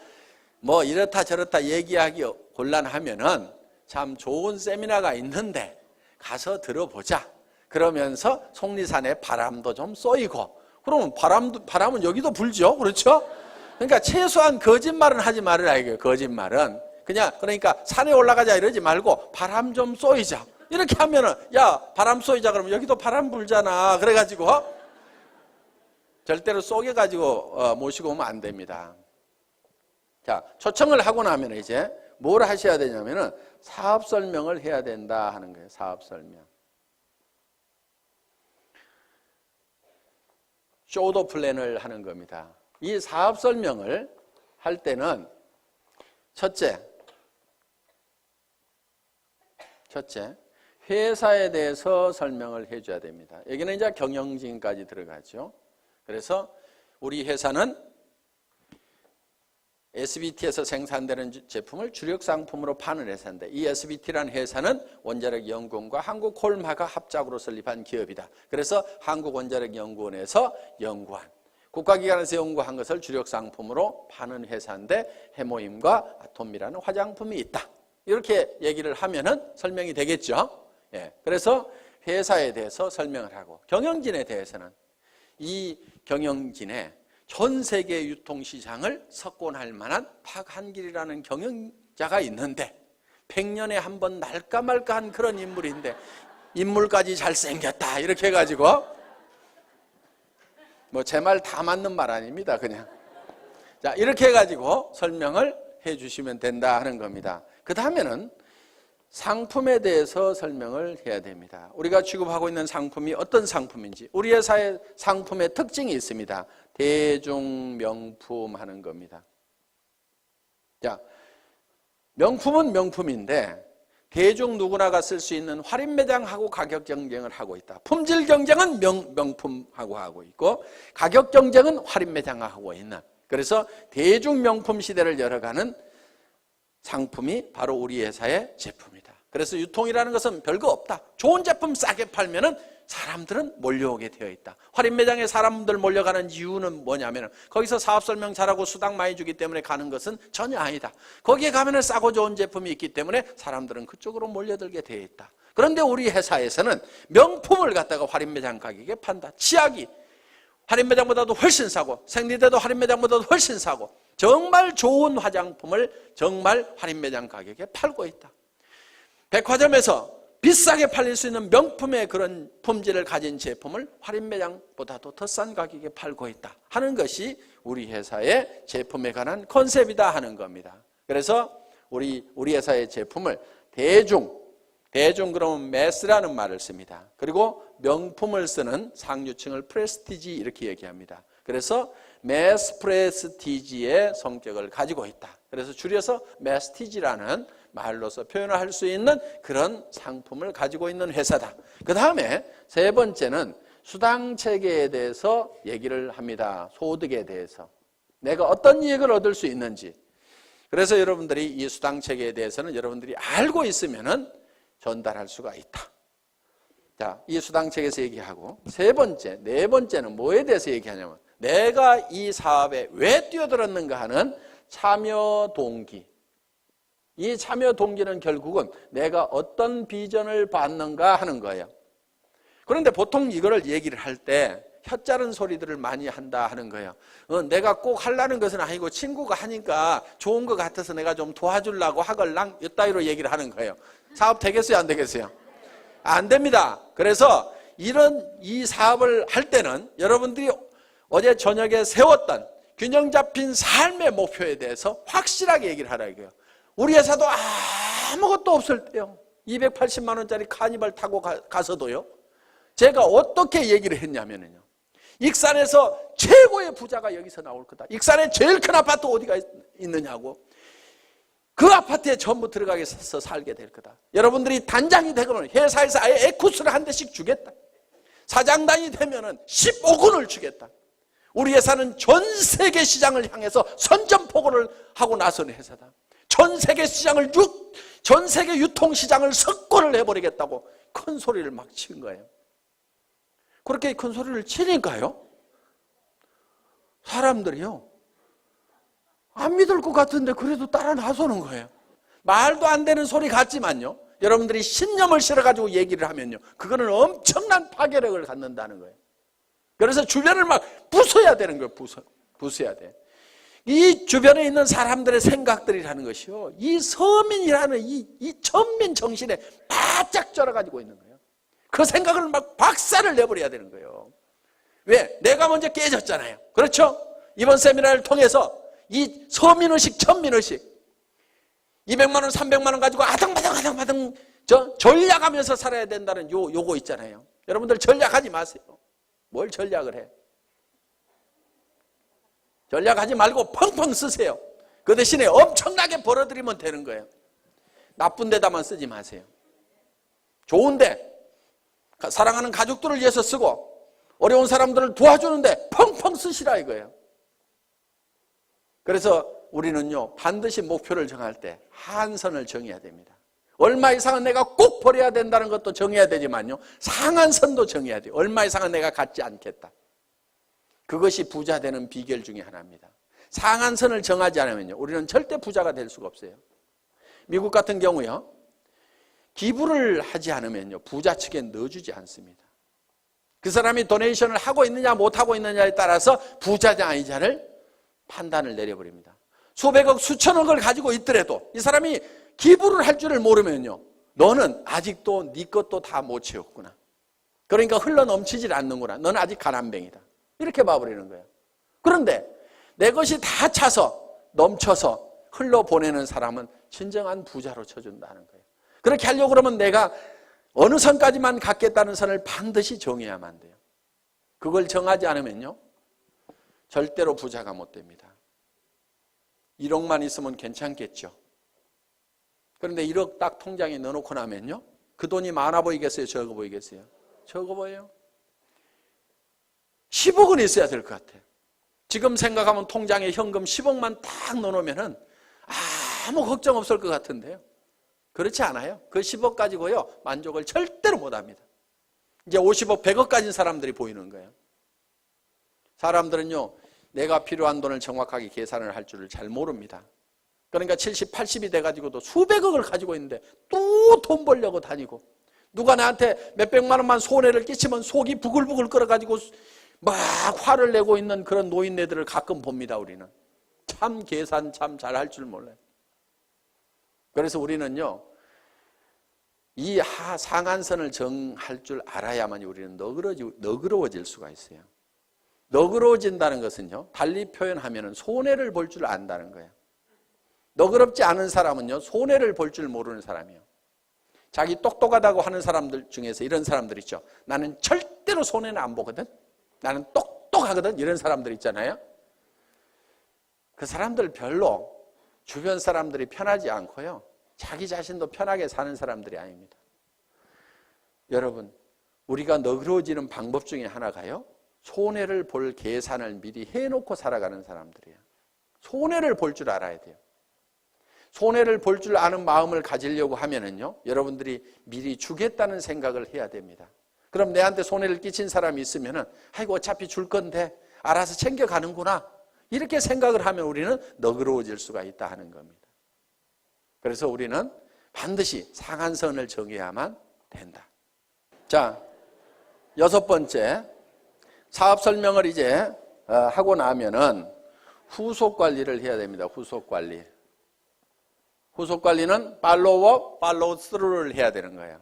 뭐 이렇다 저렇다 얘기하기 곤란하면은 참 좋은 세미나가 있는데 가서 들어보자. 그러면서 속리산에 바람도 좀 쏘이고, 그러면 바람은 여기도 불죠. 그렇죠? 그러니까 최소한 거짓말은 하지 말으라 이거예요. 거짓말은 그러니까 산에 올라가자 이러지 말고 바람 좀 쏘이자. 이렇게 하면은 야 바람 쏘이자 그러면 여기도 바람 불잖아. 그래가지고 절대로 쏘개가지고 모시고 오면 안 됩니다. 자, 초청을 하고 나면 이제 뭘 하셔야 되냐면은 사업 설명을 해야 된다 하는 거예요. 사업 설명. 쇼도 플랜을 하는 겁니다. 이 사업 설명을 할 때는 첫째, 회사에 대해서 설명을 해줘야 됩니다. 여기는 이제 경영진까지 들어가죠. 그래서 우리 회사는 SBT에서 생산되는 제품을 주력 상품으로 파는 회사인데, 이 SBT라는 회사는 원자력연구원과 한국콜마가 합작으로 설립한 기업이다. 그래서 한국원자력연구원에서 연구한, 국가기관에서 연구한 것을 주력 상품으로 파는 회사인데 해모임과 아톰이라는 화장품이 있다. 이렇게 얘기를 하면은 설명이 되겠죠. 예. 그래서 회사에 대해서 설명을 하고, 경영진에 대해서는 이 경영진의 전 세계 유통시장을 석권할 만한 박한길이라는 경영자가 있는데 100년에 한 번 날까 말까한 그런 인물인데 인물까지 잘생겼다 이렇게 해가지고, 뭐 제 말 다 맞는 말 아닙니다. 그냥 자 이렇게 해가지고 설명을 해주시면 된다 하는 겁니다. 그 다음에는 상품에 대해서 설명을 해야 됩니다. 우리가 취급하고 있는 상품이 어떤 상품인지, 우리 회사의 상품의 특징이 있습니다. 대중명품 하는 겁니다. 자, 명품은 명품인데 대중 누구나가 쓸 수 있는 할인매장하고 가격 경쟁을 하고 있다. 품질 경쟁은 명품하고 하고 있고 가격 경쟁은 할인매장하고 있는, 그래서 대중명품 시대를 열어가는 상품이 바로 우리 회사의 제품이다. 그래서 유통이라는 것은 별거 없다. 좋은 제품 싸게 팔면은 사람들은 몰려오게 되어 있다. 할인 매장에 사람들 몰려가는 이유는 뭐냐면 거기서 사업 설명 잘하고 수당 많이 주기 때문에 가는 것은 전혀 아니다. 거기에 가면은 싸고 좋은 제품이 있기 때문에 사람들은 그쪽으로 몰려들게 되어 있다. 그런데 우리 회사에서는 명품을 갖다가 할인 매장 가격에 판다. 치약이 할인 매장보다도 훨씬 싸고 생리대도 할인 매장보다도 훨씬 싸고 정말 좋은 화장품을 정말 할인 매장 가격에 팔고 있다. 백화점에서 비싸게 팔릴 수 있는 명품의 그런 품질을 가진 제품을 할인 매장보다도 더 싼 가격에 팔고 있다 하는 것이 우리 회사의 제품에 관한 컨셉이다 하는 겁니다. 그래서 우리 회사의 제품을 대중 그러면 매스라는 말을 씁니다. 그리고 명품을 쓰는 상류층을 프레스티지 이렇게 얘기합니다. 그래서 매스 프레스티지의 성격을 가지고 있다. 그래서 줄여서 매스티지라는 말로서 표현을 할 수 있는 그런 상품을 가지고 있는 회사다. 그 다음에 세 번째는 수당 체계에 대해서 얘기를 합니다. 소득에 대해서 내가 어떤 이익을 얻을 수 있는지. 그래서 여러분들이 이 수당 체계에 대해서는 여러분들이 알고 있으면은 전달할 수가 있다. 자, 이 수당 체계에서 얘기하고 네 번째는 뭐에 대해서 얘기하냐면 내가 이 사업에 왜 뛰어들었는가 하는 참여 동기. 이 참여 동기는 결국은 내가 어떤 비전을 받는가 하는 거예요. 그런데 보통 이거를 얘기를 할 때 혀짜른 소리들을 많이 한다 하는 거예요. 내가 꼭 하려는 것은 아니고 친구가 하니까 좋은 것 같아서 내가 좀 도와주려고 하걸랑 이따위로 얘기를 하는 거예요. 사업 되겠어요, 안 되겠어요? 안 됩니다. 그래서 이 사업을 할 때는 여러분들이 어제 저녁에 세웠던 균형 잡힌 삶의 목표에 대해서 확실하게 얘기를 하라 이거예요. 우리 회사도 아무것도 없을 때요, 280만 원짜리 카니발 타고 가서도요, 제가 어떻게 얘기를 했냐면요, 익산에서 최고의 부자가 여기서 나올 거다. 익산에 제일 큰 아파트 어디가 있느냐고. 그 아파트에 전부 들어가서 살게 될 거다. 여러분들이 단장이 되거나 회사에서 아예 에쿠스를 한 대씩 주겠다. 사장단이 되면은 15군을 주겠다. 우리 회사는 전 세계 시장을 향해서 선전포고를 하고 나선 회사다. 전 세계 시장을 전 세계 유통 시장을 석권을 해버리겠다고 큰 소리를 막 친 거예요. 그렇게 큰 소리를 치니까요, 사람들이요, 안 믿을 것 같은데 그래도 따라 나서는 거예요. 말도 안 되는 소리 같지만요, 여러분들이 신념을 실어가지고 얘기를 하면요, 그거는 엄청난 파괴력을 갖는다는 거예요. 그래서 주변을 막 부숴야 되는 거예요. 부숴야 돼. 이 주변에 있는 사람들의 생각들이라는 것이요, 이 서민이라는 이 천민 정신에 바짝 쩔어가지고 있는 거예요. 그 생각을 막 박살을 내버려야 되는 거예요. 왜? 내가 먼저 깨졌잖아요. 그렇죠? 이번 세미나를 통해서 이 서민의식, 천민의식, 200만 원, 300만 원 가지고 아등바등 전략하면서 살아야 된다는 요거 있잖아요. 여러분들 전략하지 마세요. 뭘 전략을 해? 전략하지 말고 펑펑 쓰세요. 그 대신에 엄청나게 벌어들이면 되는 거예요. 나쁜 데다만 쓰지 마세요. 좋은데, 사랑하는 가족들을 위해서 쓰고 어려운 사람들을 도와주는데 펑펑 쓰시라 이거예요. 그래서 우리는요, 반드시 목표를 정할 때 한선을 정해야 됩니다. 얼마 이상은 내가 꼭 버려야 된다는 것도 정해야 되지만요, 상한선도 정해야 돼요. 얼마 이상은 내가 갖지 않겠다. 그것이 부자 되는 비결 중에 하나입니다. 상한선을 정하지 않으면요, 우리는 절대 부자가 될 수가 없어요. 미국 같은 경우요, 기부를 하지 않으면요, 부자 측에 넣어주지 않습니다. 그 사람이 도네이션을 하고 있느냐 못하고 있느냐에 따라서 부자냐 아니냐를 판단을 내려버립니다. 수백억 수천억을 가지고 있더라도 이 사람이 기부를 할 줄을 모르면요, 너는 아직도 네 것도 다 못 채웠구나. 그러니까 흘러넘치질 않는구나. 너는 아직 가난뱅이다. 이렇게 봐버리는 거예요. 그런데 내 것이 다 차서 넘쳐서 흘러보내는 사람은 진정한 부자로 쳐준다는 거예요. 그렇게 하려고 그러면 내가 어느 선까지만 갖겠다는 선을 반드시 정해야만 돼요. 그걸 정하지 않으면요, 절대로 부자가 못 됩니다. 1억만 있으면 괜찮겠죠. 그런데 1억 딱 통장에 넣어놓고 나면요, 그 돈이 많아 보이겠어요? 적어 보이겠어요? 적어 보여요. 10억은 있어야 될 것 같아요. 지금 생각하면 통장에 현금 10억만 딱 넣어놓으면 아무 걱정 없을 것 같은데요. 그렇지 않아요. 그 10억 가지고요, 만족을 절대로 못합니다. 이제 50억, 100억 가진 사람들이 보이는 거예요. 사람들은요, 내가 필요한 돈을 정확하게 계산을 할 줄을 잘 모릅니다. 그러니까 70, 80이 돼가지고도 수백억을 가지고 있는데 또 돈 벌려고 다니고, 누가 나한테 몇백만 원만 손해를 끼치면 속이 부글부글 끓어가지고 막 화를 내고 있는 그런 노인네들을 가끔 봅니다. 우리는 참 계산 참 잘할 줄 몰라요. 그래서 우리는요, 이 상한선을 정할 줄 알아야만 우리는 너그러워질 수가 있어요. 너그러워진다는 것은요, 달리 표현하면 손해를 볼 줄 안다는 거예요. 너그럽지 않은 사람은요, 손해를 볼 줄 모르는 사람이에요. 자기 똑똑하다고 하는 사람들 중에서 이런 사람들 있죠. 나는 절대로 손해는 안 보거든. 나는 똑똑하거든. 이런 사람들 있잖아요. 그 사람들 별로 주변 사람들이 편하지 않고요, 자기 자신도 편하게 사는 사람들이 아닙니다. 여러분, 우리가 너그러워지는 방법 중에 하나가요, 손해를 볼 계산을 미리 해놓고 살아가는 사람들이에요. 손해를 볼 줄 알아야 돼요. 손해를 볼 줄 아는 마음을 가지려고 하면은요, 여러분들이 미리 주겠다는 생각을 해야 됩니다. 그럼 내한테 손해를 끼친 사람이 있으면은, 아이고 어차피 줄 건데, 알아서 챙겨가는구나. 이렇게 생각을 하면 우리는 너그러워질 수가 있다 하는 겁니다. 그래서 우리는 반드시 상한선을 정해야만 된다. 자, 6번째, 사업 설명을 이제 하고 나면은 후속 관리를 해야 됩니다. 후속 관리. 후속 관리는 팔로우업, 팔로우스루를 해야 되는 거예요.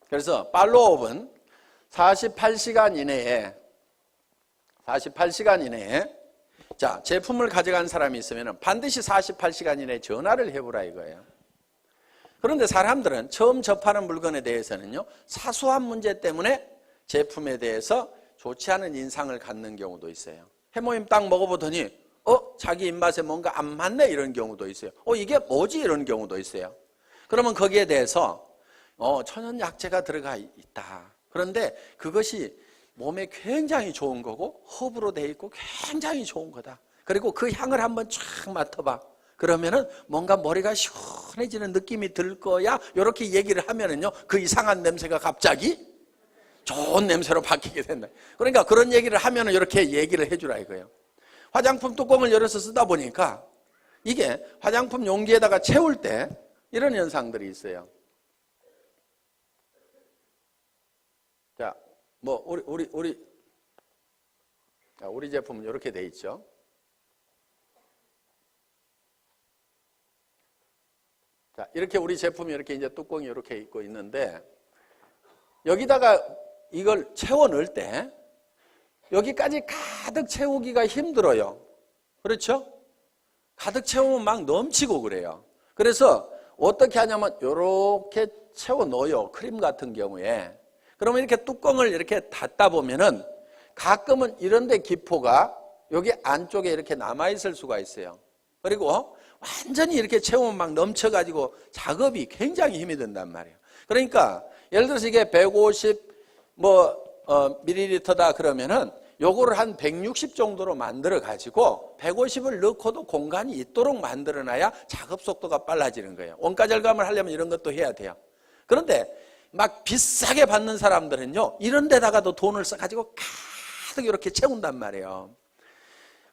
그래서 팔로우업은 48시간 이내에 자, 제품을 가져간 사람이 있으면 반드시 48시간 이내에 전화를 해보라 이거예요. 그런데 사람들은 처음 접하는 물건에 대해서는요, 사소한 문제 때문에 제품에 대해서 좋지 않은 인상을 갖는 경우도 있어요. 해모임 딱 먹어보더니 자기 입맛에 뭔가 안 맞네 이런 경우도 있어요. 이게 뭐지 이런 경우도 있어요. 그러면 거기에 대해서 천연약재가 들어가 있다. 그런데 그것이 몸에 굉장히 좋은 거고 허브로 돼 있고 굉장히 좋은 거다. 그리고 그 향을 한번 쫙 맡아봐. 그러면은 뭔가 머리가 시원해지는 느낌이 들 거야. 이렇게 얘기를 하면은요, 그 이상한 냄새가 갑자기 좋은 냄새로 바뀌게 된다. 그러니까 그런 얘기를 하면은 이렇게 얘기를 해주라 이거예요. 화장품 뚜껑을 열어서 쓰다 보니까 이게 화장품 용기에다가 채울 때 이런 현상들이 있어요. 자, 뭐 우리 제품은 이렇게 돼 있죠. 자, 이렇게 우리 제품이 이렇게 이제 뚜껑이 이렇게 있고 있는데 여기다가 이걸 채워 넣을 때 여기까지 가득 채우기가 힘들어요. 그렇죠? 가득 채우면 막 넘치고 그래요. 그래서 어떻게 하냐면 이렇게 채워 넣어요. 크림 같은 경우에. 그러면 이렇게 뚜껑을 이렇게 닫다 보면은 가끔은 이런데 기포가 여기 안쪽에 이렇게 남아있을 수가 있어요. 그리고 완전히 이렇게 채우면 막 넘쳐가지고 작업이 굉장히 힘이 든단 말이에요. 그러니까 예를 들어서 이게 150 밀리리터다 그러면은 요거를 한 160 정도로 만들어 가지고 150을 넣고도 공간이 있도록 만들어 놔야 작업 속도가 빨라지는 거예요. 원가 절감을 하려면 이런 것도 해야 돼요. 그런데 막 비싸게 받는 사람들은요, 이런 데다가도 돈을 써가지고 가득 이렇게 채운단 말이에요.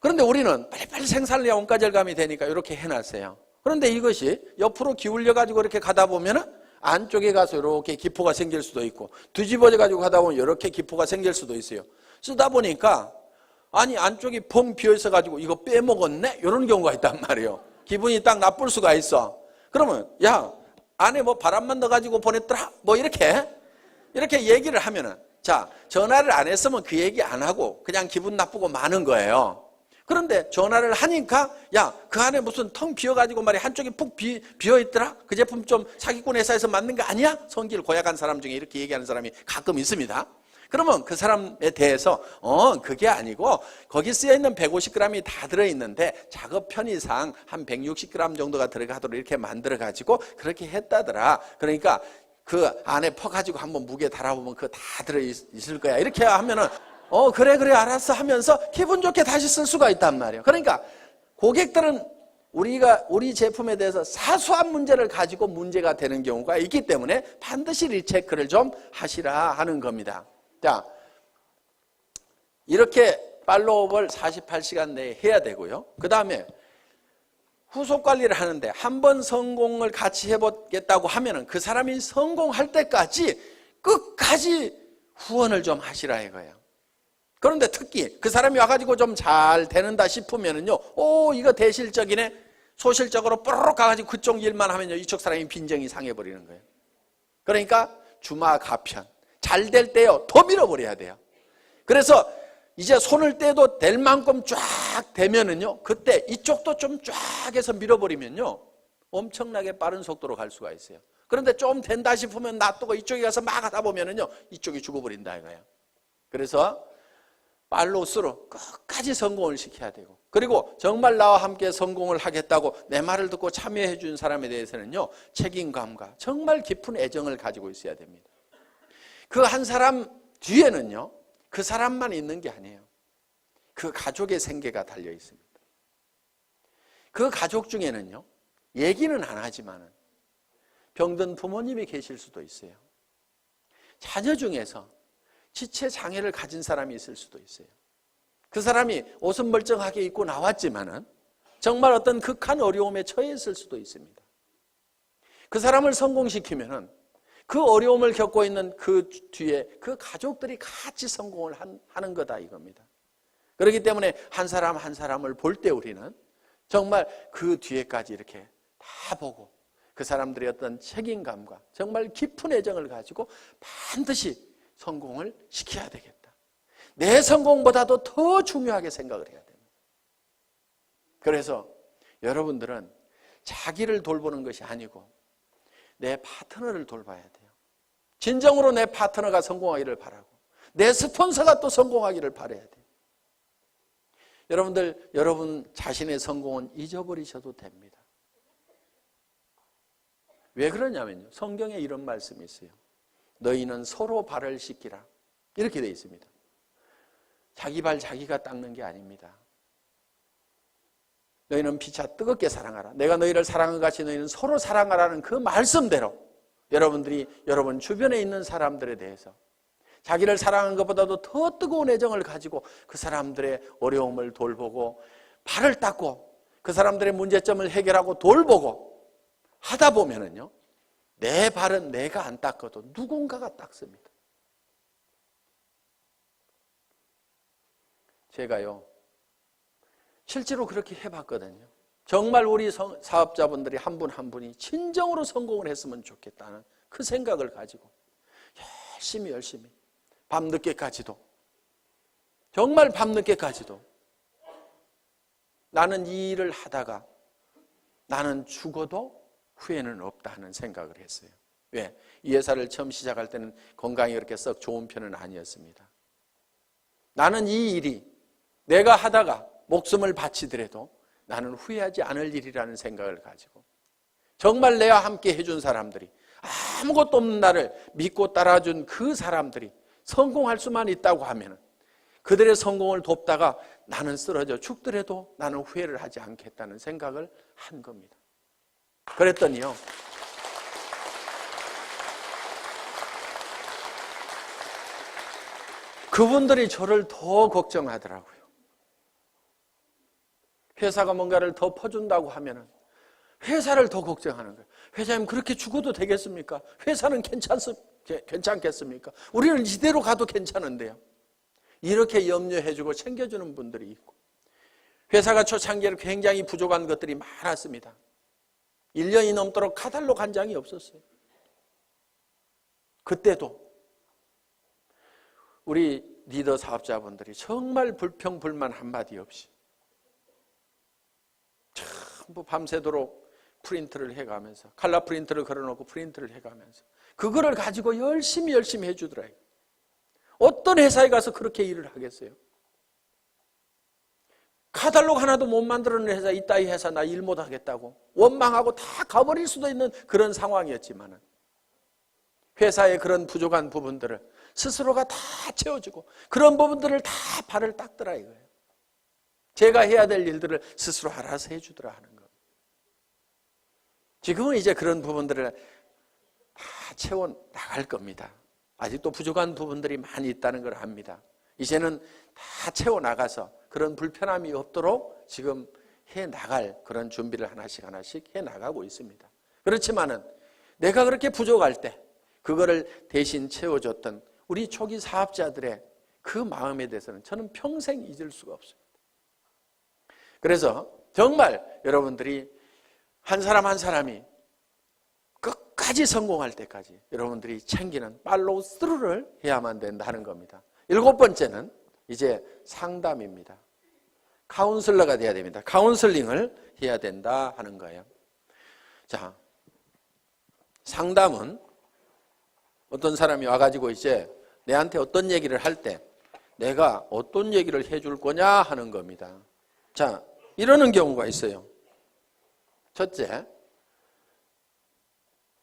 그런데 우리는 빨리빨리 생산을 해야 원가 절감이 되니까 이렇게 해놨어요. 그런데 이것이 옆으로 기울여 가지고 이렇게 가다 보면은 안쪽에 가서 이렇게 기포가 생길 수도 있고, 뒤집어져 가지고 가다 보면 이렇게 기포가 생길 수도 있어요. 쓰다 보니까 아니 안쪽이 펑 비어 있어 가지고 이거 빼먹었네? 이런 경우가 있단 말이에요. 기분이 딱 나쁠 수가 있어. 그러면 야, 안에 뭐 바람만 넣어 가지고 보냈더라? 뭐 이렇게 얘기를 하면은, 자, 전화를 안 했으면 그 얘기 안 하고 그냥 기분 나쁘고 마는 거예요. 그런데 전화를 하니까 야, 그 안에 무슨 텅 비어가지고 말이야 한쪽이 푹 비어있더라? 그 제품 좀 사기꾼 회사에서 만든 거 아니야? 성질 고약한 사람 중에 이렇게 얘기하는 사람이 가끔 있습니다. 그러면 그 사람에 대해서 그게 아니고 거기 쓰여있는 150g이 다 들어있는데 작업 편의상 한 160g 정도가 들어가도록 이렇게 만들어가지고 그렇게 했다더라. 그러니까 그 안에 퍼가지고 한번 무게 달아보면 그거 다 들어있을 거야. 이렇게 하면은 그래 알았어 하면서 기분 좋게 다시 쓸 수가 있단 말이에요. 그러니까 고객들은 우리 제품에 대해서 사소한 문제를 가지고 문제가 되는 경우가 있기 때문에 반드시 리체크를 좀 하시라 하는 겁니다. 자, 이렇게 팔로우업을 48시간 내에 해야 되고요. 그 다음에 후속 관리를 하는데 한 번 성공을 같이 해보겠다고 하면은 그 사람이 성공할 때까지 끝까지 후원을 좀 하시라 이거예요. 그런데 특히 그 사람이 와가지고 좀 잘 되는다 싶으면은요, 이거 대실적이네. 소실적으로 뽀로록 가가지고 그쪽 일만 하면요, 이쪽 사람이 빈정이 상해버리는 거예요. 그러니까 주마가편. 잘 될 때요, 더 밀어버려야 돼요. 그래서 이제 손을 떼도 될 만큼 쫙 되면은요, 그때 이쪽도 좀 쫙 해서 밀어버리면요, 엄청나게 빠른 속도로 갈 수가 있어요. 그런데 좀 된다 싶으면 놔두고 이쪽에 가서 막 하다 보면은요, 이쪽이 죽어버린다 이거예요. 그래서 팔로우스루 끝까지 성공을 시켜야 되고, 그리고 정말 나와 함께 성공을 하겠다고 내 말을 듣고 참여해 준 사람에 대해서는요, 책임감과 정말 깊은 애정을 가지고 있어야 됩니다. 그 한 사람 뒤에는요, 그 사람만 있는 게 아니에요. 그 가족의 생계가 달려 있습니다. 그 가족 중에는요, 얘기는 안 하지만 병든 부모님이 계실 수도 있어요. 자녀 중에서 지체 장애를 가진 사람이 있을 수도 있어요. 그 사람이 옷은 멀쩡하게 입고 나왔지만은 정말 어떤 극한 어려움에 처했을 수도 있습니다. 그 사람을 성공시키면은 그 어려움을 겪고 있는 그 뒤에 그 가족들이 같이 성공을 하는 거다 이겁니다. 그렇기 때문에 한 사람 한 사람을 볼 때 우리는 정말 그 뒤에까지 이렇게 다 보고 그 사람들의 어떤 책임감과 정말 깊은 애정을 가지고 반드시 성공을 시켜야 되겠다. 내 성공보다도 더 중요하게 생각을 해야 됩니다. 그래서 여러분들은 자기를 돌보는 것이 아니고 내 파트너를 돌봐야 돼요. 진정으로 내 파트너가 성공하기를 바라고 내 스폰서가 또 성공하기를 바라야 돼요. 여러분들, 여러분 자신의 성공은 잊어버리셔도 됩니다. 왜 그러냐면요, 성경에 이런 말씀이 있어요. 너희는 서로 발을 씻기라 이렇게 되어 있습니다. 자기 발 자기가 닦는 게 아닙니다. 너희는 피차 뜨겁게 사랑하라. 내가 너희를 사랑한 같이 너희는 서로 사랑하라는 그 말씀대로 여러분들이 여러분 주변에 있는 사람들에 대해서 자기를 사랑한 것보다도 더 뜨거운 애정을 가지고 그 사람들의 어려움을 돌보고 발을 닦고 그 사람들의 문제점을 해결하고 돌보고 하다 보면은요, 내 발은 내가 안 닦아도 누군가가 닦습니다. 제가요, 실제로 그렇게 해봤거든요. 정말 우리 사업자분들이 한 분 한 분이 진정으로 성공을 했으면 좋겠다는 그 생각을 가지고 열심히 밤늦게까지도, 정말 밤늦게까지도 나는 이 일을 하다가 나는 죽어도 후회는 없다 하는 생각을 했어요. 왜? 이 회사를 처음 시작할 때는 건강이 그렇게 썩 좋은 편은 아니었습니다. 나는 이 일이 내가 하다가 목숨을 바치더라도 나는 후회하지 않을 일이라는 생각을 가지고 정말 내와 함께 해준 사람들이, 아무것도 없는 나를 믿고 따라준 그 사람들이 성공할 수만 있다고 하면 그들의 성공을 돕다가 나는 쓰러져 죽더라도 나는 후회를 하지 않겠다는 생각을 한 겁니다. 그랬더니요, 그분들이 저를 더 걱정하더라고요. 회사가 뭔가를 더 퍼준다고 하면은 회사를 더 걱정하는 거예요. 회장님, 그렇게 죽어도 되겠습니까? 회사는 괜찮겠습니까? 우리는 이대로 가도 괜찮은데요. 이렇게 염려해주고 챙겨주는 분들이 있고, 회사가 초창기에 굉장히 부족한 것들이 많았습니다. 1년이 넘도록 카탈로그 한 장이 없었어요. 그때도 우리 리더 사업자분들이 정말 불평불만 한마디 없이 전부 밤새도록 프린트를 해가면서, 칼라 프린트를 걸어놓고 프린트를 해가면서 그거를 가지고 열심히 해주더라고요. 어떤 회사에 가서 그렇게 일을 하겠어요? 카탈로그 하나도 못 만들어낸 회사, 이따위 회사 나 일 못하겠다고 원망하고 다 가버릴 수도 있는 그런 상황이었지만 회사의 그런 부족한 부분들을 스스로가 다 채워주고 그런 부분들을 다 발을 닦더라 이거예요. 제가 해야 될 일들을 스스로 알아서 해주더라 하는 거. 지금은 이제 그런 부분들을 다 채워 나갈 겁니다. 아직도 부족한 부분들이 많이 있다는 걸 압니다. 이제는 다 채워 나가서 그런 불편함이 없도록 지금 해 나갈 그런 준비를 하나씩 해 나가고 있습니다. 그렇지만은 내가 그렇게 부족할 때 그거를 대신 채워줬던 우리 초기 사업자들의 그 마음에 대해서는 저는 평생 잊을 수가 없습니다. 그래서 정말 여러분들이 한 사람 한 사람이 끝까지 성공할 때까지 여러분들이 챙기는 팔로우 스루를 해야만 된다는 겁니다. 7번째는 이제 상담입니다. 카운슬러가 돼야 됩니다. 카운슬링을 해야 된다 하는 거예요. 자, 상담은 어떤 사람이 와가지고 이제 내한테 어떤 얘기를 할 때 내가 어떤 얘기를 해줄 거냐 하는 겁니다. 자, 이러는 경우가 있어요. 첫째,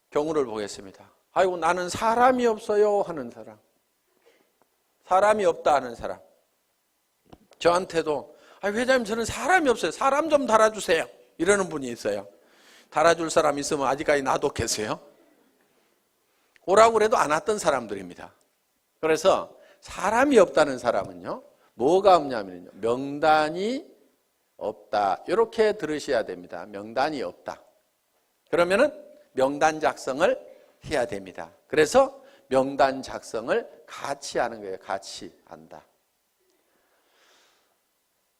경우를 보겠습니다. 아이고, 나는 사람이 없어요 하는 사람. 사람이 없다 하는 사람. 저한테도 회장님, 저는 사람이 없어요. 사람 좀 달아주세요. 이러는 분이 있어요. 달아줄 사람 있으면 아직까지 놔뒀겠어요? 오라고 그래도 안 왔던 사람들입니다. 그래서 사람이 없다는 사람은요, 뭐가 없냐면요, 명단이 없다. 이렇게 들으셔야 됩니다. 명단이 없다. 그러면은 명단 작성을 해야 됩니다. 그래서 명단 작성을 같이 하는 거예요. 같이 한다.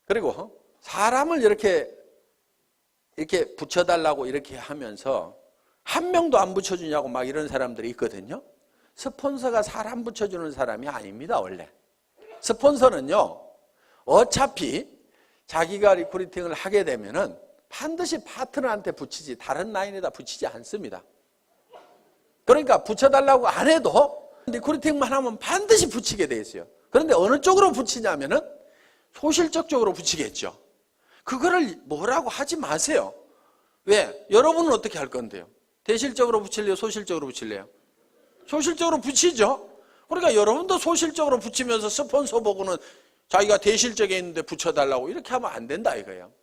그리고 사람을 이렇게 붙여달라고 이렇게 하면서 한 명도 안 붙여주냐고 막 이런 사람들이 있거든요. 스폰서가 사람 붙여주는 사람이 아닙니다. 원래 스폰서는요, 어차피 자기가 리크루팅을 하게 되면은 반드시 파트너한테 붙이지 다른 라인에다 붙이지 않습니다. 그러니까 붙여달라고 안 해도 리크루팅만 하면 반드시 붙이게 돼 있어요. 그런데 어느 쪽으로 붙이냐면은 소실적 쪽으로 붙이겠죠. 그거를 뭐라고 하지 마세요. 왜? 여러분은 어떻게 할 건데요? 대실적으로 붙일래요? 소실적으로 붙일래요? 소실적으로 붙이죠. 그러니까 여러분도 소실적으로 붙이면서 스폰서 보고는 자기가 대실적에 있는데 붙여달라고 이렇게 하면 안 된다 이거예요.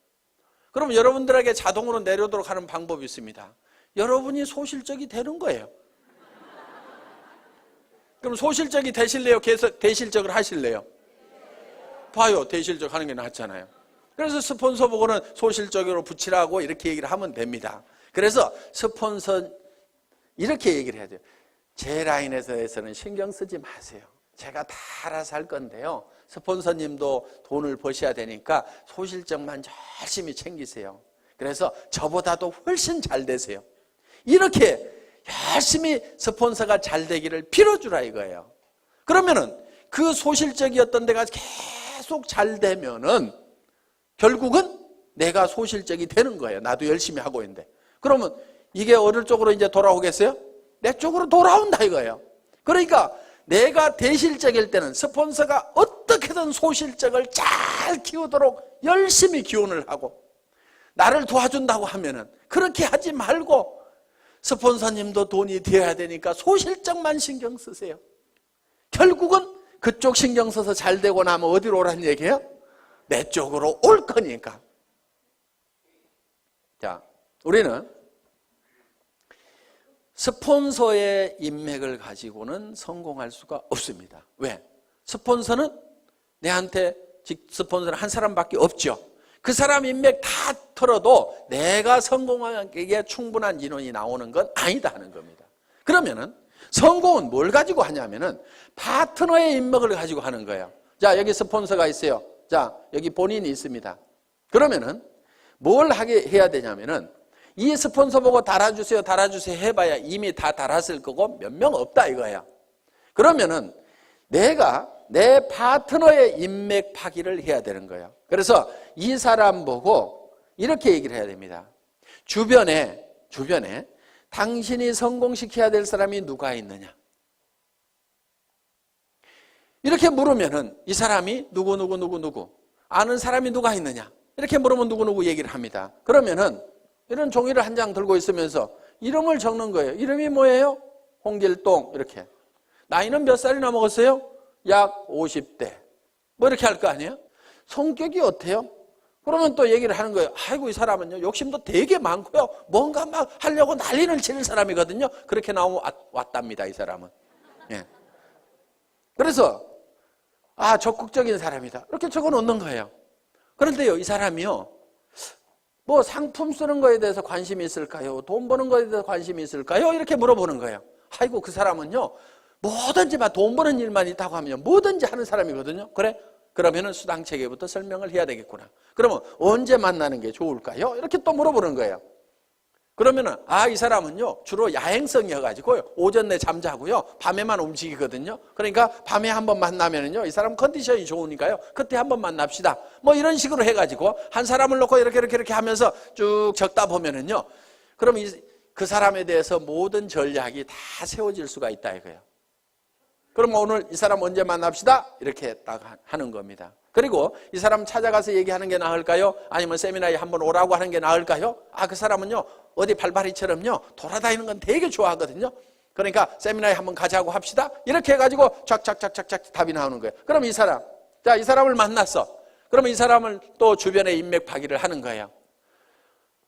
그럼 여러분들에게 자동으로 내려오도록 하는 방법이 있습니다. 여러분이 소실적이 되는 거예요. 그럼 소실적이 되실래요? 계속 대실적을 하실래요? 봐요. 대실적 하는 게 낫잖아요. 그래서 스폰서 보고는 소실적으로 붙이라고 이렇게 얘기를 하면 됩니다. 그래서 스폰서 이렇게 얘기를 해야 돼요. 제 라인에서는 신경 쓰지 마세요. 제가 다 알아서 할 건데요. 스폰서님도 돈을 버셔야 되니까 소실적만 열심히 챙기세요. 그래서 저보다도 훨씬 잘 되세요. 이렇게 열심히 스폰서가 잘 되기를 빌어주라 이거예요. 그러면은 그 소실적이었던 데가 계속 잘 되면은 결국은 내가 소실적이 되는 거예요. 나도 열심히 하고 있는데. 그러면 이게 어느 쪽으로 이제 돌아오겠어요? 내 쪽으로 돌아온다 이거예요. 그러니까 내가 대실적일 때는 스폰서가 어떻게든 소실적을 잘 키우도록 열심히 기원을 하고 나를 도와준다고 하면은 그렇게 하지 말고 스폰서님도 돈이 되어야 되니까 소실적만 신경 쓰세요. 결국은 그쪽 신경 써서 잘 되고 나면 어디로 오라는 얘기예요? 내 쪽으로 올 거니까. 자, 우리는 스폰서의 인맥을 가지고는 성공할 수가 없습니다. 왜? 스폰서는 내한테 스폰서는 한 사람밖에 없죠. 그 사람 인맥 다 털어도 내가 성공하기에 충분한 인원이 나오는 건 아니다 하는 겁니다. 그러면은 성공은 뭘 가지고 하냐면은 파트너의 인맥을 가지고 하는 거예요. 자, 여기 스폰서가 있어요. 자, 여기 본인이 있습니다. 그러면은 뭘 해야 되냐면은 이 스폰서 보고 달아주세요 해봐야 이미 다 달았을 거고 몇 명 없다 이거야. 그러면은 내가 내 파트너의 인맥 파기를 해야 되는 거예요. 그래서 이 사람 보고 이렇게 얘기를 해야 됩니다. 주변에 당신이 성공시켜야 될 사람이 누가 있느냐. 이렇게 물으면은 이 사람이 누구 아는 사람이 누가 있느냐. 이렇게 물으면 누구 얘기를 합니다. 그러면은 이런 종이를 한 장 들고 있으면서 이름을 적는 거예요. 이름이 뭐예요? 홍길동 이렇게. 나이는 몇 살이나 먹었어요? 약 50대. 뭐 이렇게 할 거 아니에요? 성격이 어때요? 그러면 또 얘기를 하는 거예요. 아이고 이 사람은요 욕심도 되게 많고요. 뭔가 막 하려고 난리를 치는 사람이거든요. 그렇게 나오면 왔답니다. 이 사람은. 예. 그래서 적극적인 사람이다. 이렇게 적어 놓는 거예요. 그런데요 이 사람이요. 뭐 상품 쓰는 거에 대해서 관심이 있을까요? 돈 버는 거에 대해서 관심이 있을까요? 이렇게 물어보는 거예요. 아이고 그 사람은요 뭐든지 막 돈 버는 일만 있다고 하면 뭐든지 하는 사람이거든요. 그래? 그러면은 수당 체계부터 설명을 해야 되겠구나. 그러면 언제 만나는 게 좋을까요? 이렇게 또 물어보는 거예요. 그러면은 이 사람은요 주로 야행성이어가지고요 오전 내 잠자고요 밤에만 움직이거든요. 그러니까 밤에 한번 만나면은요 이 사람 컨디션이 좋으니까요 그때 한번 만납시다. 뭐 이런 식으로 해가지고 한 사람을 놓고 이렇게 하면서 쭉 적다 보면은요 그럼 그 사람에 대해서 모든 전략이 다 세워질 수가 있다 이거예요. 그럼 오늘 이 사람 언제 만납시다? 이렇게 딱 하는 겁니다. 그리고 이 사람 찾아가서 얘기하는 게 나을까요? 아니면 세미나에 한번 오라고 하는 게 나을까요? 그 사람은요 어디 발바리처럼요 돌아다니는 건 되게 좋아하거든요. 그러니까 세미나에 한번 가자고 합시다. 이렇게 해가지고 쫙쫙쫙쫙 답이 나오는 거예요. 그럼 이 사람을 만났어. 그러면 이 사람을 또 주변에 인맥 파기를 하는 거예요.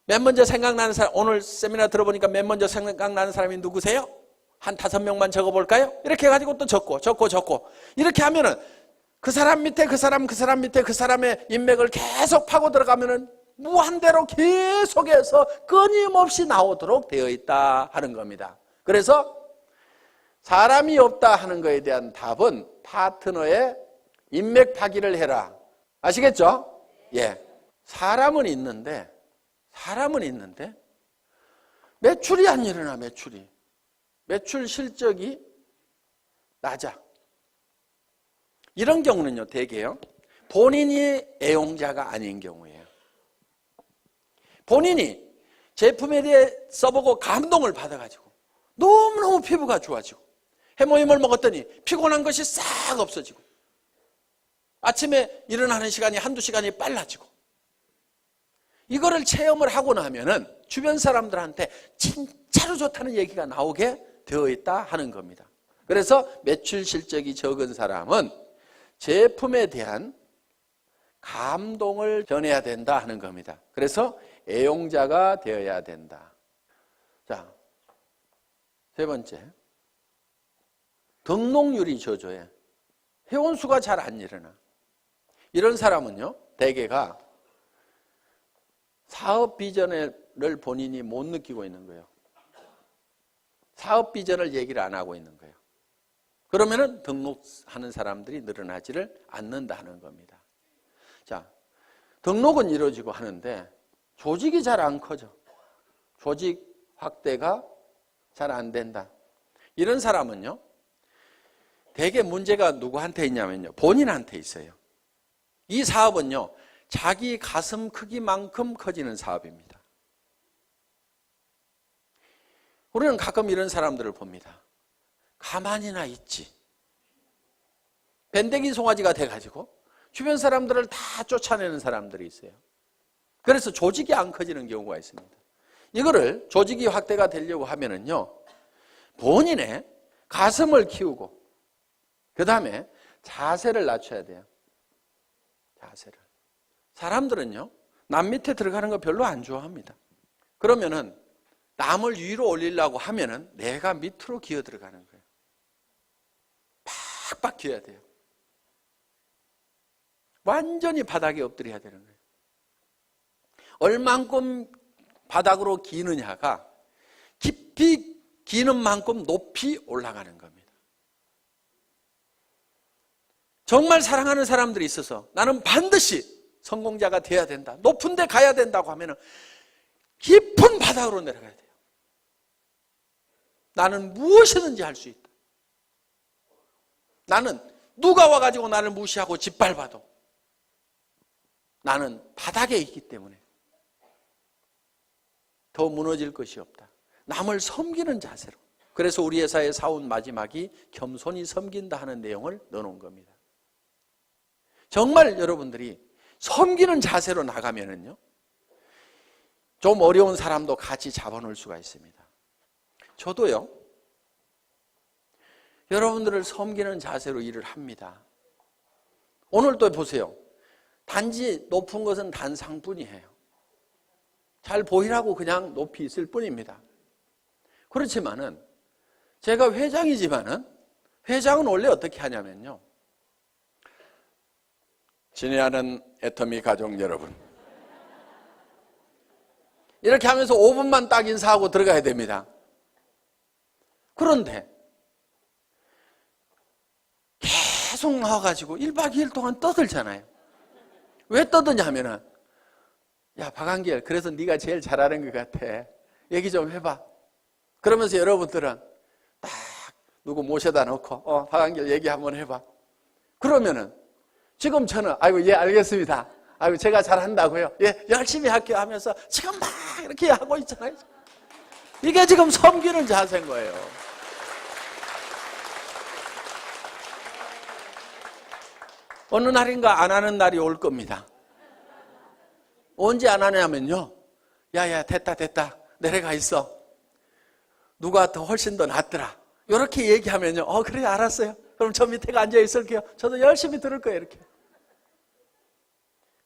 맨 먼저 생각나는 사람, 오늘 세미나 들어보니까 맨 먼저 생각나는 사람이 누구세요? 한 5명만 적어볼까요? 이렇게 해가지고 또 적고 이렇게 하면은 그 사람 밑에 그 사람 밑에 그 사람의 인맥을 계속 파고 들어가면은 무한대로 계속해서 끊임없이 나오도록 되어 있다 하는 겁니다. 그래서 사람이 없다 하는 것에 대한 답은 파트너의 인맥 파기를 해라. 아시겠죠? 예. 사람은 있는데 매출이 안 일어나. 매출 실적이 낮아. 이런 경우는요, 대개요, 본인이 애용자가 아닌 경우예요. 본인이 제품에 대해 써보고 감동을 받아가지고 너무너무 피부가 좋아지고 해모임을 먹었더니 피곤한 것이 싹 없어지고 아침에 일어나는 시간이 한두 시간이 빨라지고 이거를 체험을 하고 나면은 주변 사람들한테 진짜로 좋다는 얘기가 나오게 되어 있다 하는 겁니다. 그래서 매출 실적이 적은 사람은 제품에 대한 감동을 전해야 된다 하는 겁니다. 그래서 애용자가 되어야 된다. 자, 세 번째, 등록률이 저조해. 회원수가 잘 안 일어나. 이런 사람은요, 대개가 사업 비전을 본인이 못 느끼고 있는 거예요. 사업 비전을 얘기를 안 하고 있는 거예요. 그러면은 등록하는 사람들이 늘어나지를 않는다는 겁니다. 자, 등록은 이루어지고 하는데 조직이 잘 안 커져. 조직 확대가 잘 안 된다. 이런 사람은요, 대개 문제가 누구한테 있냐면요, 본인한테 있어요. 이 사업은요, 자기 가슴 크기만큼 커지는 사업입니다. 우리는 가끔 이런 사람들을 봅니다. 가만히나 있지. 밴댕이 송아지가 돼가지고 주변 사람들을 다 쫓아내는 사람들이 있어요. 그래서 조직이 안 커지는 경우가 있습니다. 이거를 조직이 확대가 되려고 하면은요, 본인의 가슴을 키우고 그 다음에 자세를 낮춰야 돼요. 자세를. 사람들은요, 남 밑에 들어가는 거 별로 안 좋아합니다. 그러면은 남을 위로 올리려고 하면은 내가 밑으로 기어 들어가는 거예요. 팍팍 기어야 돼요. 완전히 바닥에 엎드려야 되는 거예요. 얼만큼 바닥으로 기느냐가 깊이 기는 만큼 높이 올라가는 겁니다. 정말 사랑하는 사람들이 있어서 나는 반드시 성공자가 돼야 된다, 높은 데 가야 된다고 하면 깊은 바닥으로 내려가야 돼요. 나는 무엇이든지 할 수 있다. 나는 누가 와가지고 나를 무시하고 짓밟아도 나는 바닥에 있기 때문에 더 무너질 것이 없다. 남을 섬기는 자세로. 그래서 우리 회사의 사원 마지막이 겸손히 섬긴다 하는 내용을 넣어놓은 겁니다. 정말 여러분들이 섬기는 자세로 나가면은요, 좀 어려운 사람도 같이 잡아놓을 수가 있습니다. 저도요, 여러분들을 섬기는 자세로 일을 합니다. 오늘도 보세요. 단지 높은 것은 단상뿐이에요. 잘 보이라고 그냥 높이 있을 뿐입니다. 그렇지만은 제가 회장이지만은 회장은 원래 어떻게 하냐면요, 친애하는 애터미 가족 여러분, 이렇게 하면서 5분만 딱 인사하고 들어가야 됩니다. 그런데 계속 나와가지고 1박 2일 동안 떠들잖아요. 왜 떠드냐 하면은, 야 박한길, 그래서 네가 제일 잘하는 것 같아, 얘기 좀 해봐. 그러면서 여러분들은 딱 누구 모셔다 놓고 박한길 얘기 한번 해봐. 그러면은 지금 저는 아이고 예 알겠습니다, 아이고 제가 잘한다고요, 예 열심히 할게요 하면서 지금 막 이렇게 하고 있잖아요. 이게 지금 섬기는 자세인 거예요. 어느 날인가 안 하는 날이 올 겁니다. 언제 안 하냐면요, 야야 됐다 내려가 있어, 누가 더 훨씬 더 낫더라, 이렇게 얘기하면요, 그래 알았어요, 그럼 저 밑에 앉아 있을게요, 저도 열심히 들을 거예요, 이렇게.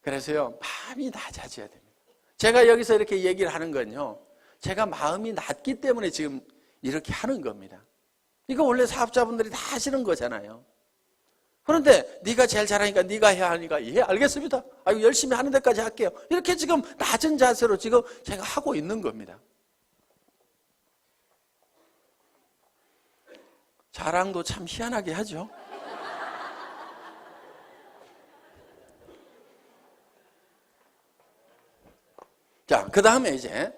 그래서요, 마음이 낮아져야 됩니다. 제가 여기서 이렇게 얘기를 하는 건요, 제가 마음이 낮기 때문에 지금 이렇게 하는 겁니다. 이거 원래 사업자분들이 다 하시는 거잖아요. 그런데 네가 제일 잘하니까 네가 해야 하니까 예 알겠습니다. 아유 열심히 하는 데까지 할게요. 이렇게 지금 낮은 자세로 지금 제가 하고 있는 겁니다. 자랑도 참 희한하게 하죠. 자, 그 다음에 이제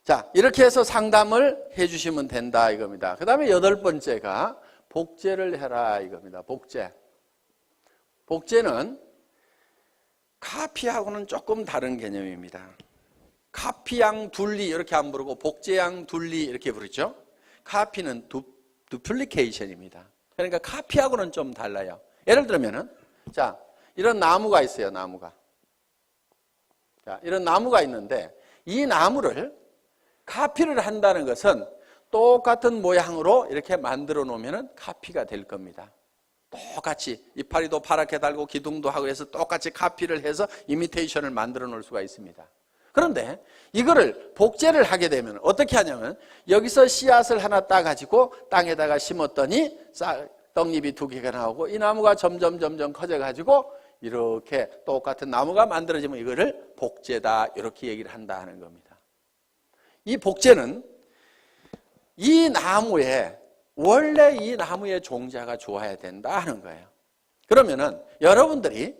자 이렇게 해서 상담을 해주시면 된다 이겁니다. 그 다음에 8번째가 복제를 해라 이겁니다. 복제. 복제는 카피하고는 조금 다른 개념입니다. 카피양 둘리 이렇게 안 부르고 복제양 둘리 이렇게 부르죠. 카피는 두플리케이션입니다. 그러니까 카피하고는 좀 달라요. 예를 들면은 자 이런 나무가 있어요. 나무가. 자 이런 나무가 있는데 이 나무를 카피를 한다는 것은 똑같은 모양으로 이렇게 만들어 놓으면 카피가 될 겁니다. 똑같이 이파리도 파랗게 달고 기둥도 하고 해서 똑같이 카피를 해서 이미테이션을 만들어 놓을 수가 있습니다. 그런데 이거를 복제를 하게 되면 어떻게 하냐면 여기서 씨앗을 하나 따가지고 땅에다가 심었더니 떡잎이 2개가 나오고 이 나무가 점점 커져가지고 이렇게 똑같은 나무가 만들어지면 이거를 복제다 이렇게 얘기를 한다 하는 겁니다. 이 복제는 이 나무에 원래 이 나무의 종자가 좋아야 된다 하는 거예요. 그러면은 여러분들이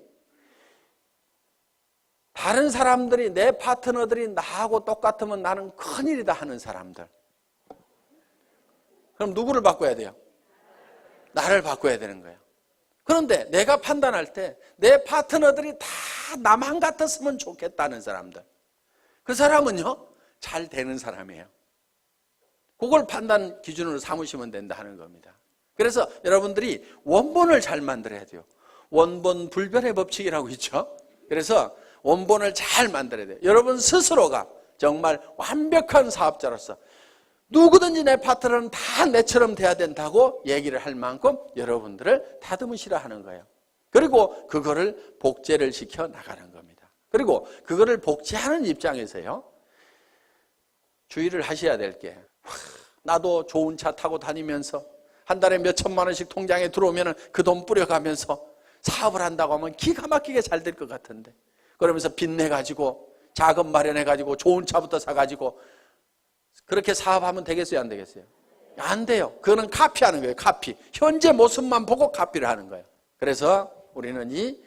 다른 사람들이 내 파트너들이 나하고 똑같으면 나는 큰일이다 하는 사람들. 그럼 누구를 바꿔야 돼요? 나를 바꿔야 되는 거예요. 그런데 내가 판단할 때 내 파트너들이 다 나만 같았으면 좋겠다는 사람들. 그 사람은요, 잘 되는 사람이에요. 그걸 판단 기준으로 삼으시면 된다 하는 겁니다. 그래서 여러분들이 원본을 잘 만들어야 돼요. 원본 불변의 법칙이라고 있죠. 그래서 원본을 잘 만들어야 돼요. 여러분 스스로가 정말 완벽한 사업자로서 누구든지 내 파트너는 다 내처럼 돼야 된다고 얘기를 할 만큼 여러분들을 다듬으시라 하는 거예요. 그리고 그거를 복제를 시켜 나가는 겁니다. 그리고 그거를 복제하는 입장에서요, 주의를 하셔야 될 게, 나도 좋은 차 타고 다니면서 한 달에 몇 천만 원씩 통장에 들어오면 그 돈 뿌려가면서 사업을 한다고 하면 기가 막히게 잘 될 것 같은데, 그러면서 빚내가지고 자금 마련해가지고 좋은 차부터 사가지고 그렇게 사업하면 되겠어요? 안 되겠어요? 안 돼요. 그거는 카피하는 거예요. 카피. 현재 모습만 보고 카피를 하는 거예요. 그래서 우리는 이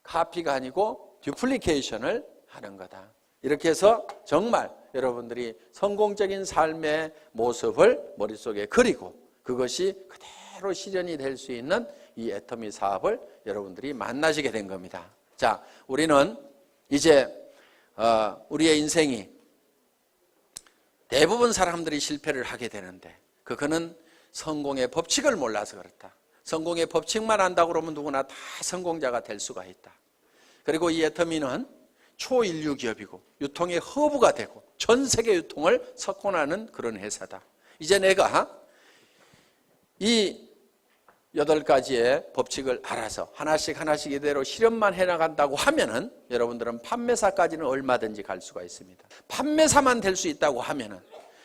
카피가 아니고 듀플리케이션을 하는 거다. 이렇게 해서 정말 여러분들이 성공적인 삶의 모습을 머릿속에 그리고 그것이 그대로 실현이 될 수 있는 이 애터미 사업을 여러분들이 만나시게 된 겁니다. 자, 우리는 이제 우리의 인생이 대부분 사람들이 실패를 하게 되는데 그거는 성공의 법칙을 몰라서 그렇다. 성공의 법칙만 안다고 그러면 누구나 다 성공자가 될 수가 있다. 그리고 이 애터미는 초인류 기업이고 유통의 허브가 되고 전 세계 유통을 석권하는 그런 회사다. 이제 내가 이 8가지의 법칙을 알아서 하나씩 이대로 실현만 해나간다고 하면은 여러분들은 판매사까지는 얼마든지 갈 수가 있습니다. 판매사만 될 수 있다고 하면은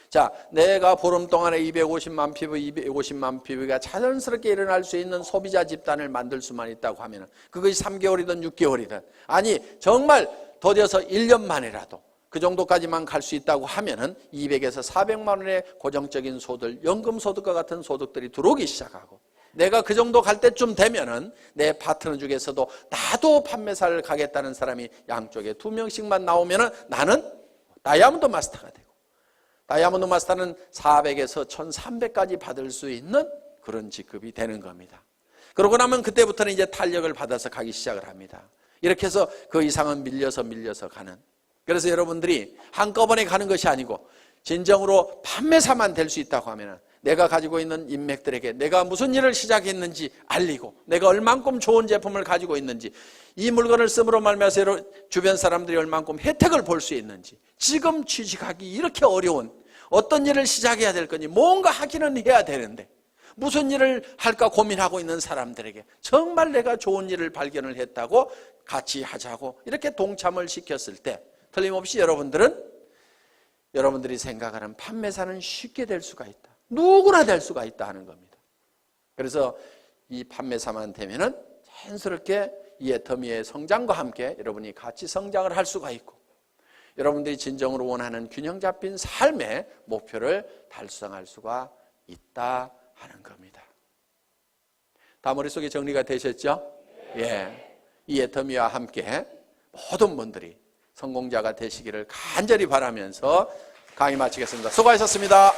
자, 내가 보름 동안에 250만 피부, 250만 피부가 자연스럽게 일어날 수 있는 소비자 집단을 만들 수만 있다고 하면은 그것이 3개월이든 6개월이든 아니 정말 더뎌서 1년 만이라도 그 정도까지만 갈 수 있다고 하면은 200에서 400만 원의 고정적인 소득, 연금소득과 같은 소득들이 들어오기 시작하고 내가 그 정도 갈 때쯤 되면은 내 파트너 중에서도 나도 판매사를 가겠다는 사람이 양쪽에 2명씩만 나오면은 나는 다이아몬드 마스터가 되고 다이아몬드 마스터는 400에서 1300까지 받을 수 있는 그런 직급이 되는 겁니다. 그러고 나면 그때부터는 이제 탄력을 받아서 가기 시작을 합니다. 이렇게 해서 그 이상은 밀려서 가는. 그래서 여러분들이 한꺼번에 가는 것이 아니고 진정으로 판매사만 될 수 있다고 하면 내가 가지고 있는 인맥들에게 내가 무슨 일을 시작했는지 알리고 내가 얼만큼 좋은 제품을 가지고 있는지 이 물건을 씀으로 말미암아서 주변 사람들이 얼만큼 혜택을 볼 수 있는지 지금 취직하기 이렇게 어려운 어떤 일을 시작해야 될 건지 뭔가 하기는 해야 되는데 무슨 일을 할까 고민하고 있는 사람들에게 정말 내가 좋은 일을 발견을 했다고 같이 하자고 이렇게 동참을 시켰을 때 틀림없이 여러분들이 생각하는 판매사는 쉽게 될 수가 있다. 누구나 될 수가 있다 하는 겁니다. 그래서 이 판매사만 되면은 자연스럽게 이 애터미의 성장과 함께 여러분이 같이 성장을 할 수가 있고 여러분들이 진정으로 원하는 균형 잡힌 삶의 목표를 달성할 수가 있다 하는 겁니다. 다 머릿속에 정리가 되셨죠? 예. 이 애터미와 함께 모든 분들이 성공자가 되시기를 간절히 바라면서 강의 마치겠습니다. 수고하셨습니다.